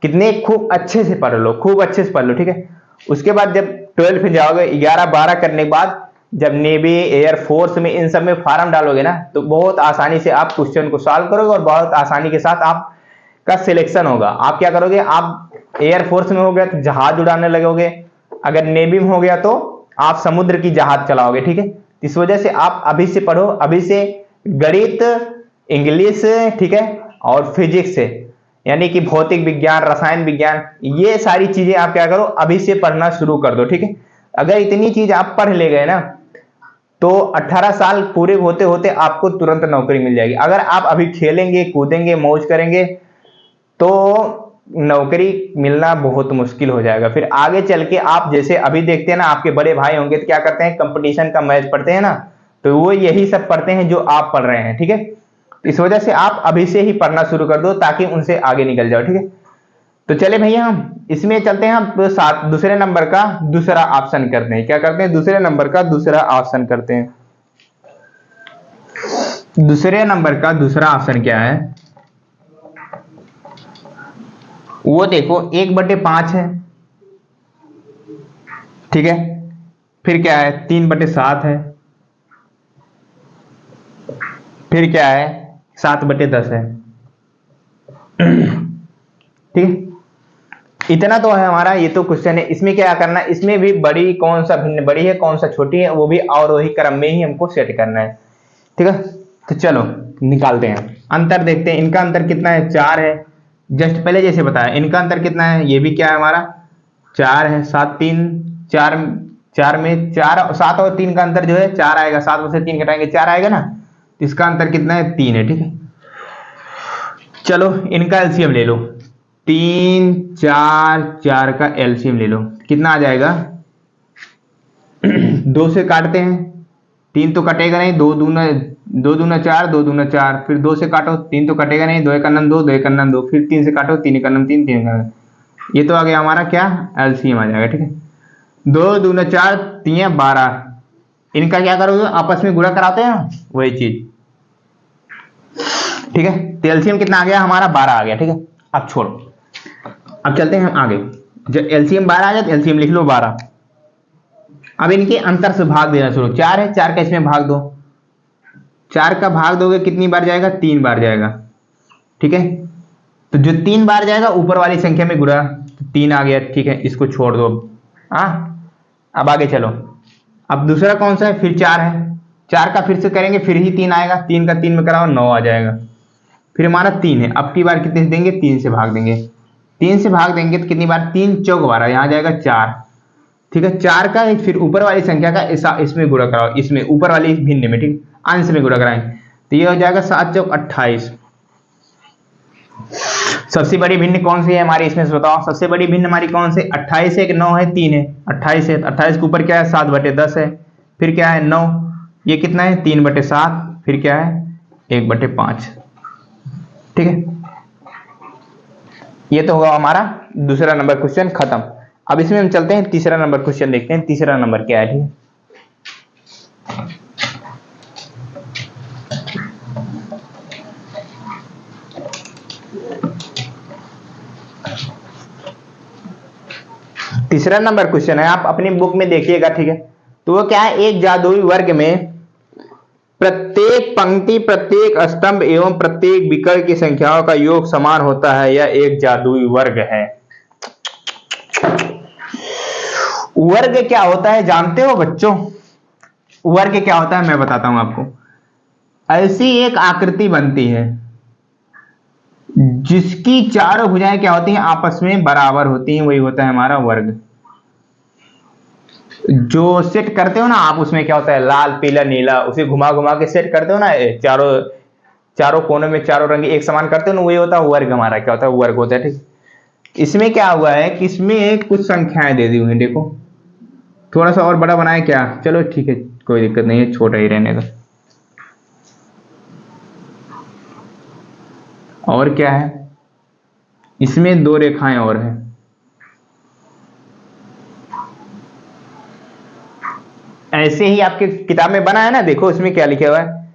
कितने खूब अच्छे से पढ़ लो, खूब अच्छे से पढ़ लो, ठीक है। उसके बाद जब 12 में जाओगे, 11-12 करने के बाद जब नेवी, एयरफोर्स में इन सब में फार्म डालोगे ना तो बहुत आसानी से आप क्वेश्चन को सॉल्व करोगे और बहुत आसानी के साथ आपका सिलेक्शन होगा। आप क्या करोगे? आप एयरफोर्स में हो गया तो जहाज उड़ाने लगोगे, अगर नेवी में हो गया तो आप समुद्र की जहाज चलाओगे, ठीक है। इस वजह से आप अभी से पढ़ो, अभी से गणित, इंग्लिश, ठीक है, और फिजिक्स से, यानी कि भौतिक विज्ञान, रसायन विज्ञान, ये सारी चीजें आप क्या करो, अभी से पढ़ना शुरू कर दो, ठीक है। अगर इतनी चीज आप पढ़ ले गए ना, तो 18 साल पूरे होते होते आपको तुरंत नौकरी मिल जाएगी। अगर आप अभी खेलेंगे, कूदेंगे, मौज करेंगे, तो नौकरी मिलना बहुत मुश्किल हो जाएगा। फिर आगे चल के आप जैसे अभी देखते हैं ना, आपके बड़े भाई होंगे तो क्या करते हैं, कंपटीशन का मैच पढ़ते हैं ना, तो वो यही सब पढ़ते हैं जो आप पढ़ रहे हैं, ठीक है। इस वजह से आप अभी से ही पढ़ना शुरू कर दो ताकि उनसे आगे निकल जाओ, ठीक है। तो चले भैया हम इसमें चलते हैं, हम दूसरे नंबर का दूसरा ऑप्शन करते हैं। क्या करते हैं, दूसरे नंबर का दूसरा ऑप्शन करते हैं। दूसरे नंबर का दूसरा ऑप्शन क्या है, वो देखो 1/5 है, ठीक है। फिर क्या है, 3/7 है, फिर क्या है, 7/10 है, ठीक है। इतना तो है हमारा, ये तो क्वेश्चन है। इसमें क्या करना है, इसमें भी बड़ी कौन सा भिन्न बड़ी है, कौन सा छोटी है, वो भी और वही क्रम में ही हमको सेट करना है, ठीक है। तो चलो निकालते हैं, अंतर देखते हैं। इनका अंतर कितना है, 4 है, जस्ट पहले जैसे बताया। इनका अंतर कितना है, ये भी क्या है हमारा 4 है। 7 3 4, 4 में 4, 7 और 3 का अंतर जो है 4 आएगा, 7 में से 3 घटाएंगे 4 आएगा ना, तो इसका अंतर कितना है, 3 है, ठीक है। चलो इनका एलसीएम ले लो, 3 4 4 का एलसीएम ले लो, कितना आ जाएगा 2 से काटते हैं, 3 तो कटेगा नहीं, 2 दूना 4, 2 दूना 4, फिर 2 से काटो, 3 तो कटेगा नहीं, 2 एक अन्नम 2, 2 एक अन्नम 2, फिर 3 से काटो, 3 एक अन्नम 3, 3 ये तो आ गया हमारा क्या, एलसीएम आ जाएगा, ठीक है। 2 दूना 4, 3 12, इनका क्या करोगे, आपस में गुणा कराते हैं वही चीज, ठीक है। तो एलसीएम कितना आ गया हमारा, 12 आ गया, ठीक है। अब छोड़ो, अब चलते हैं हम आगे। जब एलसीएम 12 आ जाए तो एलसीएम लिख लो 12। अब इनके अंतर से भाग देना शुरू, 4 है, 4 का इसमें भाग दो, 4 का भाग दोगे कितनी बार जाएगा, 3 बार जाएगा, ठीक है। तो जो 3 बार जाएगा ऊपर वाली संख्या में गुणा, तो 3 आ गया, ठीक है, इसको छोड़ दो। अब आगे चलो। अब दूसरा कौन सा है, फिर 4 है, 4 का फिर से करेंगे, फिर ही 3 आएगा, 3 का 3 में कराओ 9 आ जाएगा। फिर हमारा 3 है, अब की बार कितने से देंगे, 3 से भाग देंगे, 3 से भाग देंगे तो कितनी बार, 3 चौक 12, यहाँ जाएगा 4, ठीक है। 4 का फिर ऊपर वाली संख्या का इसमें गुणा कराओ, इसमें ऊपर वाली भिन्न में, ठीक, अंश में गुणा कराएंगे, तो ये हो जाएगा 7 चौक 28। सबसे बड़ी भिन्न कौन सी है हमारी, इसमें से बताओ, सबसे बड़ी भिन्न हमारी कौन सी, 28 है कि 9 है, 3 है, 28 है, 28 के ऊपर क्या है, 7/10 है, फिर क्या है 9, ये कितना है 3/7, फिर क्या है 1/5, ठीक है। ये तो होगा हमारा दूसरा नंबर क्वेश्चन खत्म। अब इसमें हम चलते हैं तीसरा नंबर क्वेश्चन देखते हैं, तीसरा नंबर क्या है, ठीक है। तीसरा नंबर क्वेश्चन है, आप अपनी बुक में देखिएगा, ठीक है। तो वो क्या है, एक जादुई वर्ग में प्रत्येक पंक्ति, प्रत्येक स्तंभ एवं प्रत्येक विकर्ण की संख्याओं का योग समान होता है, यह एक जादुई वर्ग है। वर्ग क्या होता है जानते हो बच्चों, वर्ग क्या होता है मैं बताता हूं आपको। ऐसी एक आकृति बनती है जिसकी चारों भुजाएं क्या होती हैं, आपस में बराबर होती हैं, वही होता है हमारा वर्ग। जो सेट करते हो ना आप, उसमें क्या होता है, लाल पीला नीला, उसे घुमा घुमा के सेट करते हो ना, चारों चारों कोनों में चारों रंग एक समान करते हो ना, वही होता है वर्ग हमारा, क्या होता है, वर्ग होता है, ठीक। इसमें क्या हुआ है कि इसमें कुछ संख्याएं दे दी हुई, देखो थोड़ा सा और बड़ा बनाए क्या, चलो ठीक है कोई दिक्कत नहीं है, छोटा ही रहने का। और क्या है, इसमें 2 रेखाएं और हैं, ऐसे ही आपके किताब में बना है ना, देखो इसमें क्या लिखा हुआ है,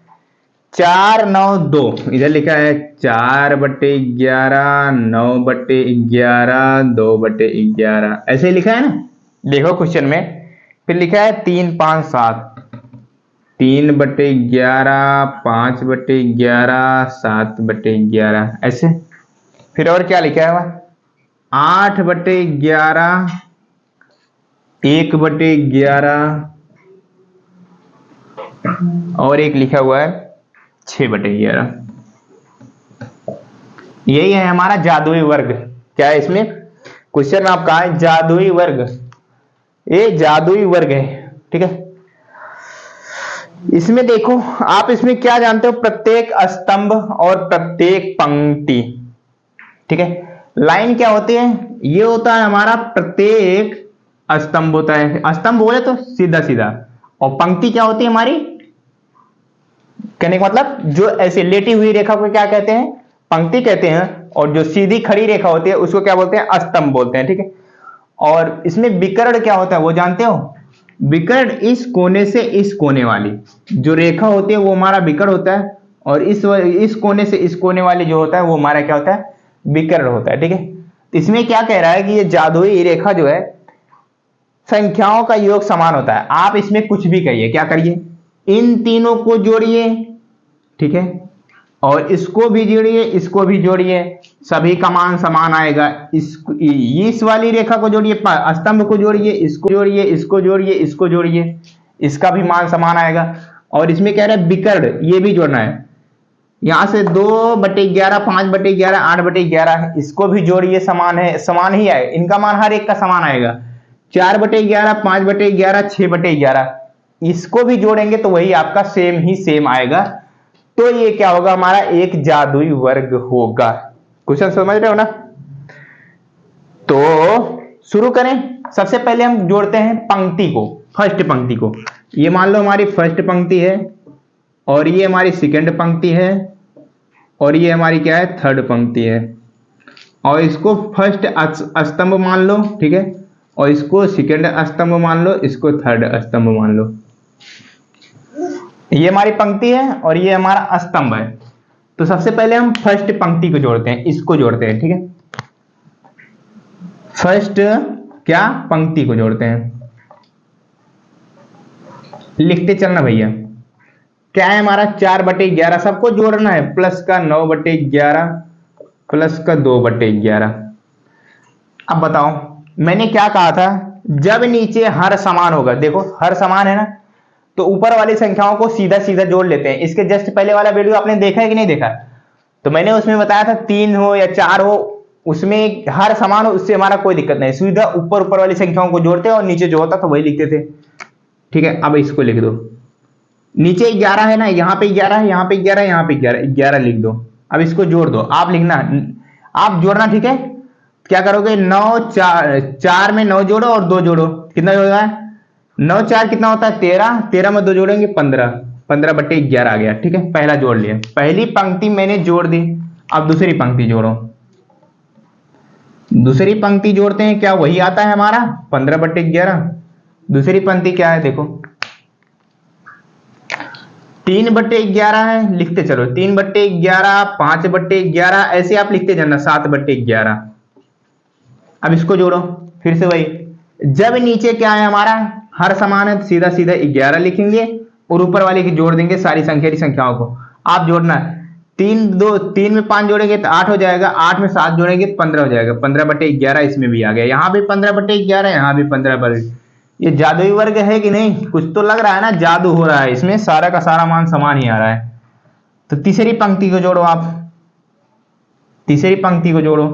4 9 2, इधर लिखा है 4/11, 9/11, 2/11, ऐसे ही लिखा है ना, देखो क्वेश्चन में। फिर लिखा है 3 5 7, 3/11, 5/11, 7/11, ऐसे। फिर और क्या लिखा है, 8/11, 1/11, और एक लिखा हुआ है 6/11। यही है हमारा जादुई वर्ग। क्या है इसमें क्वेश्चन में आपका है जादुई वर्ग, ये जादुई वर्ग है, ठीक है। इसमें देखो आप इसमें क्या जानते हो, प्रत्येक स्तंभ और प्रत्येक पंक्ति, ठीक है। लाइन क्या होती है, ये होता है हमारा प्रत्येक स्तंभ होता है, स्तंभ बोले तो सीधा सीधा, और पंक्ति क्या होती है हमारी, कहने का मतलब जो ऐसे लेटी हुई रेखा को क्या कहते हैं, पंक्ति कहते हैं, और जो सीधी खड़ी रेखा होती है उसको क्या बोलते हैं, स्तंभ बोलते हैं, ठीक है। और इसमें विकर्ण क्या होता है वो जानते हो, विकर्ण इस कोने से इस कोने वाली जो रेखा होती है वो हमारा विकर्ण होता है, और इस कोने से इस कोने वाली जो होता है वो हमारा क्या होता है, विकर्ण होता है, ठीक है। इसमें क्या कह रहा है कि ये जादुई रेखा जो है संख्याओं का योग समान होता है। आप इसमें कुछ भी करिए, क्या करिए, इन तीनों को जोड़िए, ठीक है, और इसको भी जोड़िए, इसको भी जोड़िए, सभी का मान समान आएगा। इस वाली रेखा को जोड़िए, स्तंभ को जोड़िए, इसको जोड़िए, इसको जोड़िए, इसको जोड़िए, इसका भी मान समान आएगा। और इसमें कह रहा है विकर्ण, ये भी जोड़ना है, यहां से 2/11, 5/11, 8/11, इसको भी जोड़िए, समान है, समान ही आएगा, इनका मान हर एक का समान आएगा। 4/11, 5/11, 6/11, इसको भी जोड़ेंगे तो वही आपका सेम ही सेम आएगा। तो ये क्या होगा, हमारा एक जादुई वर्ग होगा। क्वेश्चन समझ रहे हो ना। तो शुरू करें। सबसे पहले हम जोड़ते हैं पंक्ति को, फर्स्ट पंक्ति को। ये मान लो हमारी फर्स्ट पंक्ति है, और ये हमारी सेकंड पंक्ति है, और ये हमारी क्या है, थर्ड पंक्ति है। और इसको फर्स्ट स्तंभ मान लो, ठीक है, और इसको सेकंड स्तंभ मान लो, इसको थर्ड स्तंभ मान लो। ये हमारी पंक्ति है और ये हमारा स्तंभ है। तो सबसे पहले हम फर्स्ट पंक्ति को जोड़ते हैं, इसको जोड़ते हैं, ठीक है। फर्स्ट क्या, पंक्ति को जोड़ते हैं, लिखते चलना भैया। क्या है हमारा 4/11, सबको जोड़ना है, प्लस का 9/11, प्लस का 2/11। अब बताओ मैंने क्या कहा था, जब नीचे हर समान होगा, देखो हर समान है ना, तो ऊपर वाली संख्याओं को सीधा सीधा जोड़ लेते हैं। इसके जस्ट पहले वाला वीडियो आपने देखा है कि नहीं देखा, तो मैंने उसमें बताया था 3 हो या 4 हो, उसमें हर समान हो, उससे हमारा कोई दिक्कत नहीं, सीधा ऊपर ऊपर वाली संख्याओं को जोड़ते हैं और नीचे जो होता था वही लिखते थे, ठीक है। अब इसको लिख दो, नीचे 11 है ना, यहाँ पे 11 है, यहाँ पे 11, यहाँ पे 11, 11 लिख दो। अब इसको जोड़ दो, आप लिखना, आप जोड़ना, ठीक है। क्या करोगे, 9 4 में 9 जोड़ो और 2 जोड़ो, कितना जोड़ेगा, 9 4 कितना होता है, 13, 13 में 2 जोड़ेंगे 15, 15/11 आ गया, ठीक है। पहला जोड़ लिया, पहली पंक्ति मैंने जोड़ दी। अब दूसरी पंक्ति जोड़ो, दूसरी पंक्ति जोड़ते हैं, क्या वही आता है हमारा 15/11। दूसरी पंक्ति क्या है, देखो 3/11 है, लिखते चलो 3/11, 5/11, ऐसे आप लिखते जाना 7/11। अब इसको जोड़ो, फिर से वही, जब नीचे क्या है हमारा हर समान है, तो सीधा सीधा 11 लिखेंगे और ऊपर वाले की जोड़ देंगे सारी संख्याओं को। आप जोड़ना, 3 में 5 जोड़ेंगे तो 8 हो जाएगा, 8 में 7 जोड़ेंगे तो 15 हो जाएगा, 15/11 इसमें भी आ गया, यहाँ भी 15/11, यहाँ भी 15। ये जादुई वर्ग है कि नहीं, कुछ तो लग रहा है ना, जादू हो रहा है इसमें, सारा का सारा मान समान ही आ रहा है। तो तीसरी पंक्ति को जोड़ो, आप तीसरी पंक्ति को जोड़ो,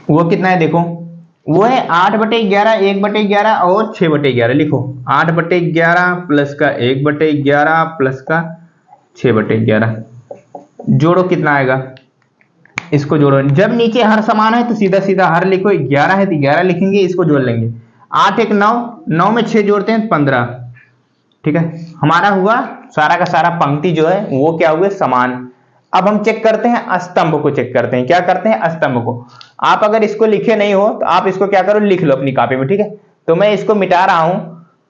वो कितना है देखो, वो है 8/11, 1/11 और 6/11। लिखो 8/11 प्लस का 1/11 प्लस का 6/11, जोड़ो कितना आएगा, इसको जोड़ो। जब नीचे हर समान है तो सीधा सीधा हर लिखो, 11 है तो 11 लिखेंगे, इसको जोड़ लेंगे। 8 1 9, 9 में 6 जोड़ते हैं 15, ठीक है। हमारा हुआ सारा का सारा पंक्ति जो है वो क्या हुए, समान। अब हम चेक करते हैं स्तंभ को, चेक करते हैं, क्या करते हैं, स्तंभ को। आप अगर इसको लिखे नहीं हो तो आप इसको क्या करो, लिख लो अपनी कॉपी में, ठीक है। तो मैं इसको मिटा रहा हूं,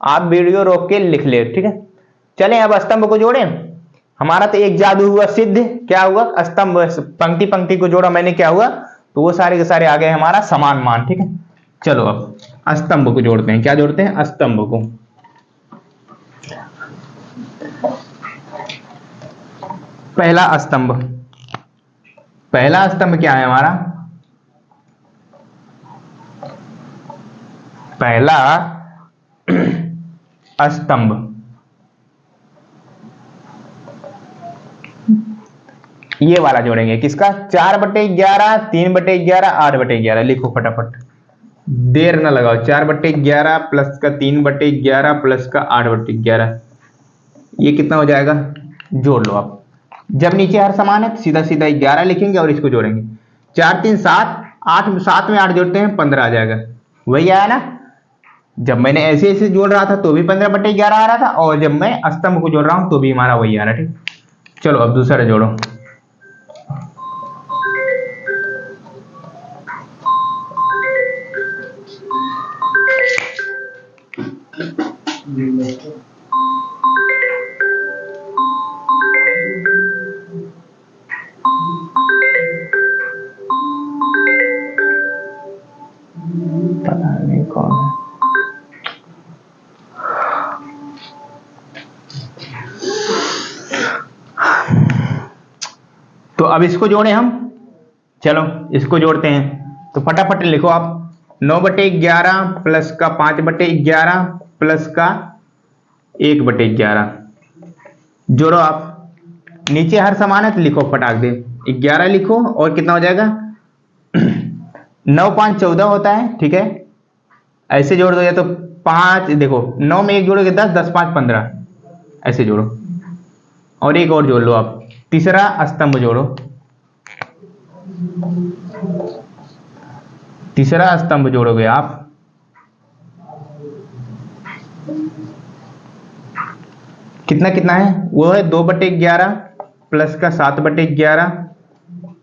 आप वीडियो रोक के लिख ले, ठीक है। चलें अब स्तंभ को जोड़ें। हमारा तो एक जादू हुआ सिद्ध, क्या हुआ, स्तंभ पंक्ति पंक्ति को जोड़ा मैंने, क्या हुआ, तो वो सारे के सारे आ गए हमारा समान मान, ठीक है। चलो अब स्तंभ को जोड़ते हैं, क्या जोड़ते हैं, स्तंभ को। पहला स्तंभ, पहला स्तंभ क्या है हमारा, पहला स्तंभ। ये वाला जोड़ेंगे किसका, 4/11, 3/11, 8/11। लिखो फटाफट, देर ना लगाओ। 4/11 प्लस का 3/11 प्लस का 8/11, ये कितना हो जाएगा, जोड़ लो आप। जब नीचे हर समान है सीधा सीधा 11 लिखेंगे और इसको जोड़ेंगे। 4 3 7, 8 7 में 8 जोड़ते हैं 15 आ जाएगा। वही आया ना, जब मैंने ऐसे ऐसे जोड़ रहा था तो भी 15/11 आ रहा था, और जब मैं स्तंभ को जोड़ रहा हूं तो भी हमारा वही आ रहा है। ठीक, चलो अब दूसरा जोड़ो। पता नहीं कौन है। तो अब इसको जोड़े हम, चलो इसको जोड़ते हैं। तो फटाफट लिखो आप, 9/11 प्लस का 5/11 प्लस का 1/11। जोड़ो आप, नीचे हर समान है तो लिखो फटाक दे, 11 लिखो और कितना हो जाएगा 9 5 14 होता है। ठीक है, ऐसे जोड़ दो, या तो 5, देखो 9 में 1 जोड़ोगे 10, 10 5 15, ऐसे जोड़ो। और एक और जोड़ लो आप, तीसरा स्तंभ जोड़ो, तीसरा स्तंभ जोड़ोगे आप, कितना कितना है, वो है 2/11 प्लस का 7/11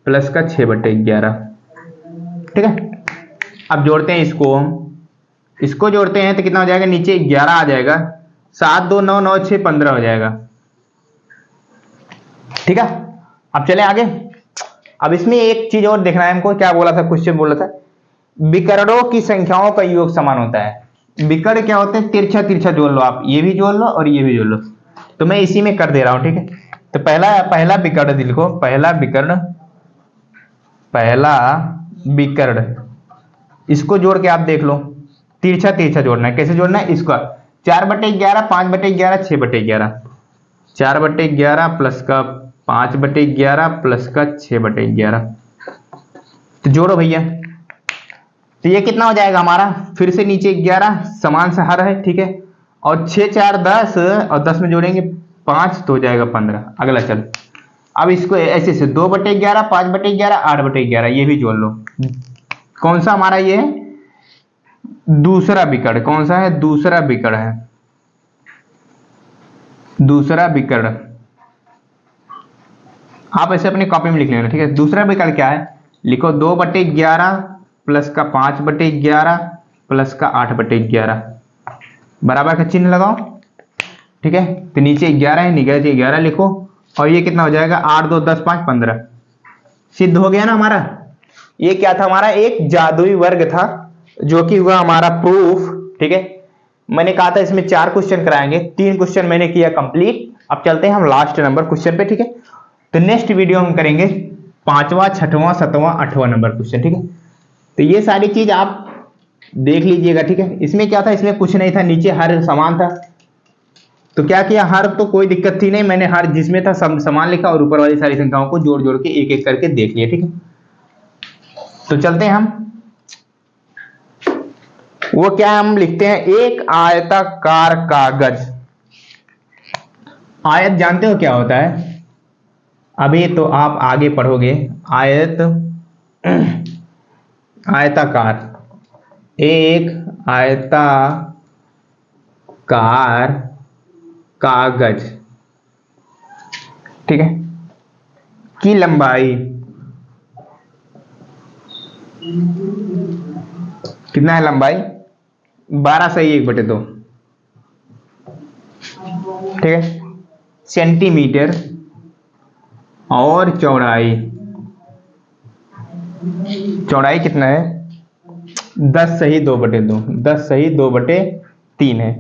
प्लस का 6/11। ठीक है, अब जोड़ते हैं इसको हम, इसको जोड़ते हैं तो कितना हो जाएगा, नीचे 11 आ जाएगा, 7 2 9 9 6 15 हो जाएगा। ठीक है, अब चलें आगे। अब इसमें एक चीज और देखना है हमको, क्या बोला था, क्वेश्चन बोला था विकर्णों की संख्याओं का योग समान होता है। विकर्ण क्या होते हैं, तिरछा तिरछा जोड़ लो आप, ये भी जोड़ लो और ये भी जोड़ लो। तो मैं इसी में कर दे रहा हूं। ठीक है, तो पहला विकर्ण लिखो, पहला विकर्ण, पहला विकर्ण, इसको जोड़ के आप देख लो, तिरछा तिरछा जोड़ना है। कैसे जोड़ना है, इसका 4/11 5/11 6/11, 4/11 प्लस का 5/11 प्लस का 6/11। तो जोड़ो भैया, तो ये कितना हो जाएगा हमारा, फिर से नीचे 11 समान सा हर है। ठीक है, और 6 4 10 और 10 में जोड़ेंगे 5 तो हो जाएगा 15। अगला चल, अब इसको ऐसे से 2/11 5/11 8/11, ये भी जोड़ लो। कौन सा हमारा ये है, दूसरा विकर्ण। कौन सा है, दूसरा विकर्ण है, दूसरा विकर्ण। आप ऐसे अपनी कॉपी में लिख लेना। ठीक है, दूसरा विकर्ण क्या है, लिखो 2/11 प्लस का 5/11 प्लस का 8/11, बराबर का चिन्ह लगाओ। ठीक है, तो नीचे 11 है, नीचे 11 लिखो, और ये कितना हो जाएगा 8 2 10 5 15, सिद्ध हो गया ना हमारा। ये क्या था, हमारा एक जादुई वर्ग था, जो कि हुआ हमारा प्रूफ। ठीक है, मैंने कहा था इसमें 4 क्वेश्चन कराएंगे, 3 क्वेश्चन मैंने किया कंप्लीट। अब चलते हैं हम लास्ट नंबर क्वेश्चन पे। ठीक है, तो नेक्स्ट वीडियो हम करेंगे 5वां 6वां 7वां 8वां नंबर क्वेश्चन। ठीक है, तो ये सारी चीज आप देख लीजिएगा। ठीक है, इसमें क्या था, इसमें कुछ नहीं था, नीचे हर समान था। तो क्या किया, हर तो कोई दिक्कत थी नहीं, मैंने हर जिसमें था समान लिखा और ऊपर वाली सारी संख्याओं को जोड़ जोड़ के एक एक करके देख लिया। ठीक है, तो चलते हैं हम, वो क्या हम लिखते हैं, एक आयताकार कागज। आयत जानते हो क्या होता है, अभी तो आप आगे पढ़ोगे। आयत, आयताकार, एक आयताकार कागज। ठीक है, की लंबाई कितना है, लंबाई 12 सही 1/2। ठीक है, सेंटीमीटर, और चौड़ाई, चौड़ाई कितना है 10 सही 2/2, 10 सही 2/3 है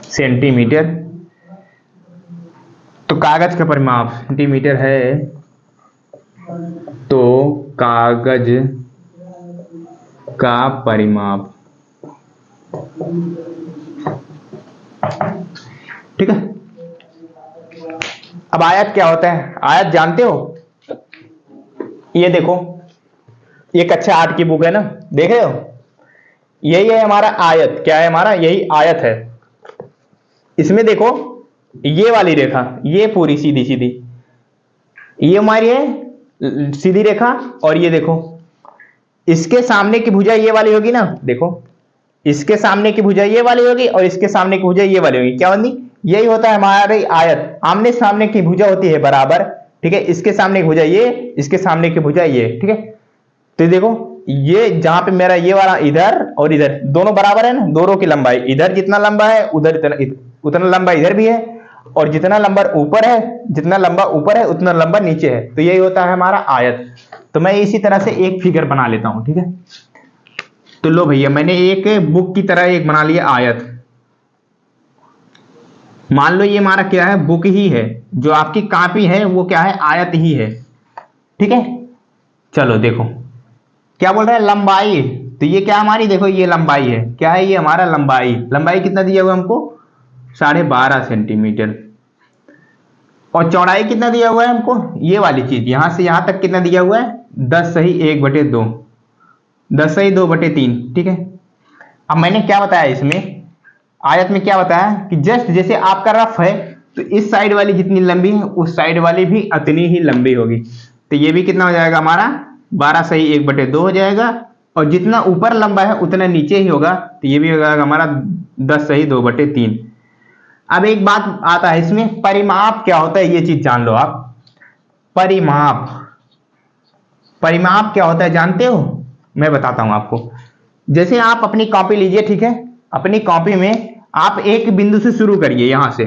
सेंटीमीटर। तो कागज का परिमाप सेंटीमीटर है, तो कागज का परिमाप ठीक है। अब आयत क्या होता है, आयत जानते हो? ये देखो, ये कक्षा 8 की बुक है ना, देख रहे हो? यही है हमारा आयत। क्या है हमारा? यही आयत है। इसमें देखो, ये वाली रेखा, ये पूरी सीधी सीधी, ये हमारी है सीधी रेखा। और ये देखो, इसके सामने की भुजा ये वाली होगी ना, देखो इसके सामने की भुजा ये वाली होगी और इसके सामने की भुजा ये वाली होगी। क्या बनी? यही होता है हमारी आयत। आमने सामने की भुजा होती है बराबर, ठीक है। इसके सामने की भुजा ये, इसके सामने की भुजा ये, ठीक है। तो देखो, ये जहां पे मेरा ये वाला इधर और इधर दोनों बराबर है ना, दोनों की लंबाई, इधर जितना लंबा है उधर उतना लंबा इधर भी है, और जितना लंबा ऊपर है, जितना लंबा ऊपर है उतना लंबा नीचे है। तो यही होता है हमारा आयत। तो मैं इसी तरह से एक फिगर बना लेता हूं, ठीक है। तो लो भैया, मैंने एक बुक की तरह एक बना लिया आयत। मान लो ये हमारा क्या है, बुक ही है, जो आपकी कॉपी है वो क्या है, आयत ही है, ठीक है। चलो देखो क्या बोल रहा है, लंबाई। तो ये क्या हमारी, देखो ये लंबाई है, क्या है ये हमारा लंबाई। लंबाई कितना दिया हुआ है हमको, 12.5 सेंटीमीटर। और चौड़ाई कितना दिया हुआ है हमको, ये वाली चीज यहां से यहां तक कितना दिया हुआ है, 10 सही 1/2, 10 सही 2/3, ठीक है। अब मैंने क्या बताया इसमें, आयत में क्या बताया कि जस्ट जैसे आपका रफ है, तो इस साइड वाली जितनी लंबी है उस साइड वाली भी उतनी ही लंबी होगी। तो ये भी कितना हो जाएगा हमारा, 12 सही 1/2 हो जाएगा। और जितना ऊपर लंबा है उतना नीचे ही होगा, तो ये भी होगा हमारा 10 सही 2/3। अब एक बात आता है इसमें, परिमाप क्या होता है, ये चीज जान लो आप। परिमाप, परिमाप क्या होता है जानते हो? मैं बताता हूं आपको। जैसे आप अपनी कॉपी लीजिए, ठीक है। अपनी कॉपी में आप एक बिंदु से शुरू करिए, यहां से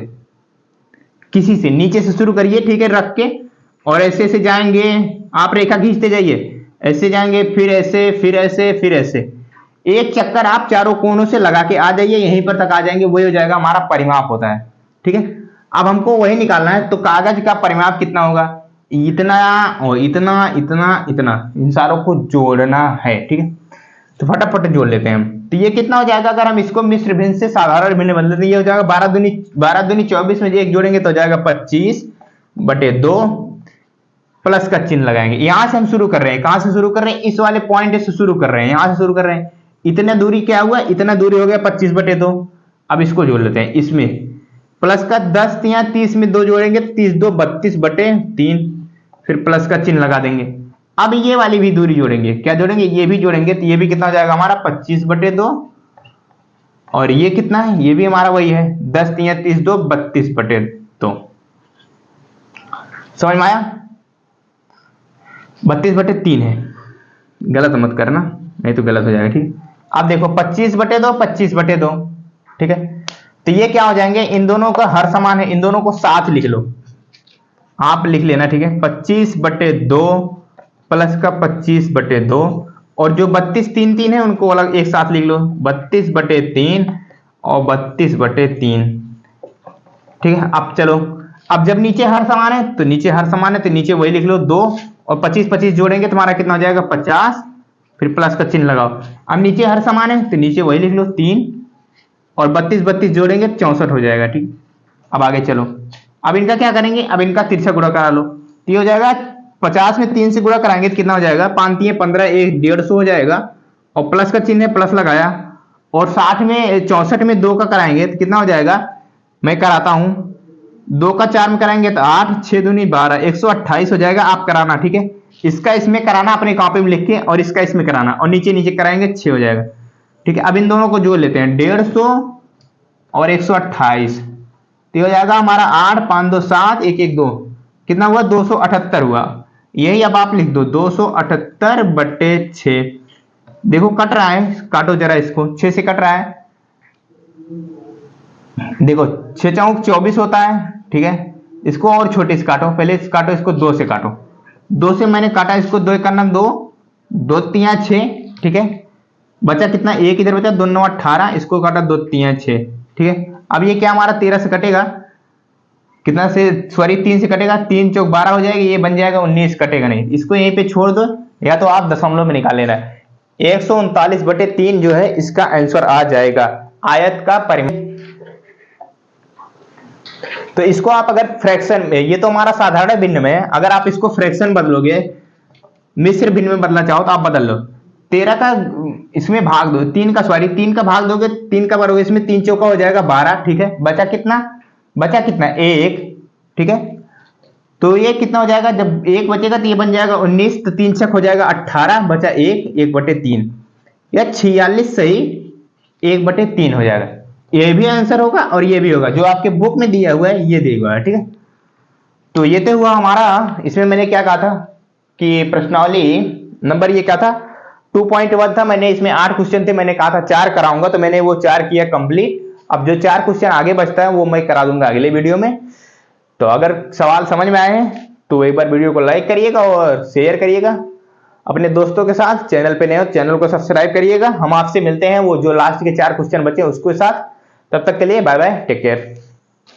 किसी से नीचे से शुरू करिए, ठीक है, रख के। और ऐसे ऐसे जाएंगे, आप रेखा खींचते जाइए, ऐसे जाएंगे, फिर ऐसे, फिर ऐसे, फिर ऐसे, एक चक्कर आप चारों कोनों से लगा के आ जाइए, यहीं पर तक आ जाएंगे, वही हो जाएगा हमारा परिमाप होता है, ठीक है। अब हमको वही निकालना है, तो कागज का परिमाप कितना होगा, इतना और इतना, इतना, इतना, इन सारों को जोड़ना है, ठीक है। तो फटाफट जोड़ लेते हैं हम। तो ये कितना हो जाएगा, अगर हम इसको मिश्र भिन्न से साधारण भिन्न बदले तो ये हो जाएगा 12 दूनी 24 में एक जोड़ेंगे तो हो जाएगा 25/2, प्लस का चिन्ह लगाएंगे। यहां से हम शुरू कर रहे हैं, कहां से शुरू कर रहे हैं, इस वाले पॉइंट से शुरू कर रहे हैं, यहां से शुरू कर रहे हैं। इतने दूरी क्या हुआ, इतना दूरी हो गया 25/2। अब इसको जोड़ लेते हैं, इसमें प्लस का 10 या 30 में 2 जोड़ेंगे, 30 2 32/3, फिर प्लस का चिन्ह लगा देंगे। अब ये वाली भी दूरी जोड़ेंगे, क्या जोड़ेंगे, ये भी जोड़ेंगे, तो ये भी कितना हो जाएगा हमारा 25/2। और ये कितना है, ये भी हमारा वही है 10 या 30 2 32/2। समझ में आया? 32/3 है, गलत मत करना नहीं तो गलत हो जाएगा, ठीक। अब देखो 25/2 25/2, ठीक है। तो ये क्या हो जाएंगे, इन दोनों का हर समान है, इन दोनों को साथ लिख लो, आप लिख लेना, ठीक है। 25/2 प्लस का 25/2, और जो 32 3 है उनको अलग एक साथ लिख लो, 32/3 और 32/3, ठीक है। अब चलो, अब जब नीचे हर समान है तो नीचे हर समान है, तो नीचे वही लिख लो 2, और 25 25 जोड़ेंगे तुम्हारा कितना हो जाएगा 50, फिर प्लस का चिन्ह लगाओ। अब नीचे हर समान है तो नीचे वही लिख लो 3, और 32 32 जोड़ेंगे 64 हो जाएगा, ठीक। अब आगे चलो, अब इनका क्या करेंगे, अब इनका तिरछा गुणा करा लो, तो ये हो जाएगा 50 में 3 से गुणा कराएंगे तो कितना हो जाएगा, 5 3 15, 150 हो जाएगा, और प्लस का चिन्ह है, प्लस लगाया। और 60 में 64 में 2 का कराएंगे तो कितना हो जाएगा, मैं कराता हूं, 2 का 4 में कराएंगे तो 8 6 दूनी 12, 128 हो जाएगा। आप कराना, ठीक है। इसका इसमें कराना अपनी कॉपी में लिख के, और इसका इसमें कराना, और नीचे नीचे कराएंगे 6 हो जाएगा, ठीक है। अब इन दोनों को जोड़ लेते हैं, 150 और 128, तो हो जाएगा हमारा 8 5 2 7 1 1 2, कितना हुआ 278 हुआ। यही अब आप लिख दो 278/6। देखो कट रहा है, काटो जरा इसको, 6 से कट रहा है, देखो 6 चौक 24 होता है, ठीक है। इसको और छोटे से काटो, पहले काटो इसको 2 से काटो, 2 से मैंने काटा इसको, 2 का नाम 2 2 3 6, ठीक है। बचा कितना, 1 इधर बचा, 2 9 18, इसको काटा 2 3 6, ठीक है। अब ये क्या हमारा 13 से कटेगा, कितना से, सॉरी 3 से कटेगा, 3 चौक 12 हो जाएगी, ये बन जाएगा 19, कटेगा नहीं, इसको यहीं पे छोड़ दो, या तो आप दशमलव में निकाल लेना। 139/3 जो है इसका आंसर आ जाएगा, आयत का परिमाप। तो इसको आप अगर फ्रैक्शन में, ये तो हमारा साधारण भिन्न में है, अगर आप इसको फ्रैक्शन बदलोगे, मिश्र भिन्न में बदलना चाहो तो आप बदल लो। 13 का इसमें भाग दो, 3 का सॉरी 3 का भाग दोगे, 3 का करोगे, इसमें 3 चौका हो जाएगा 12, ठीक है। बचा कितना, बचा कितना 1, ठीक है। तो ये कितना हो जाएगा, जब 1 बचेगा तो ये बन जाएगा 19, तो 3 छक हो जाएगा 18, बचा 1, 1/3 या 46 सही 1/3 हो जाएगा। ये भी आंसर होगा और ये भी होगा, जो आपके बुक में दिया हुआ है ये देगा, ठीक है। तो ये तो हुआ हमारा, इसमें मैंने क्या कहा था कि प्रश्नावली नंबर ये क्या था 2.1 था। मैंने इसमें 8 क्वेश्चन थे, मैंने कहा था 4 कराऊंगा, तो मैंने वो 4 किया कंप्लीट। अब जो 4 क्वेश्चन आगे बचता है वो मैं करा दूंगा अगले वीडियो में। तो अगर सवाल समझ में आए हैं तो एक बार वीडियो को लाइक करिएगा और शेयर करिएगा अपने दोस्तों के साथ। चैनल पे नए हो चैनल को सब्सक्राइब करिएगा। हम आपसे मिलते हैं वो जो लास्ट के 4 क्वेश्चन बचे उसके साथ। तब तक के लिए बाय बाय, टेक केयर।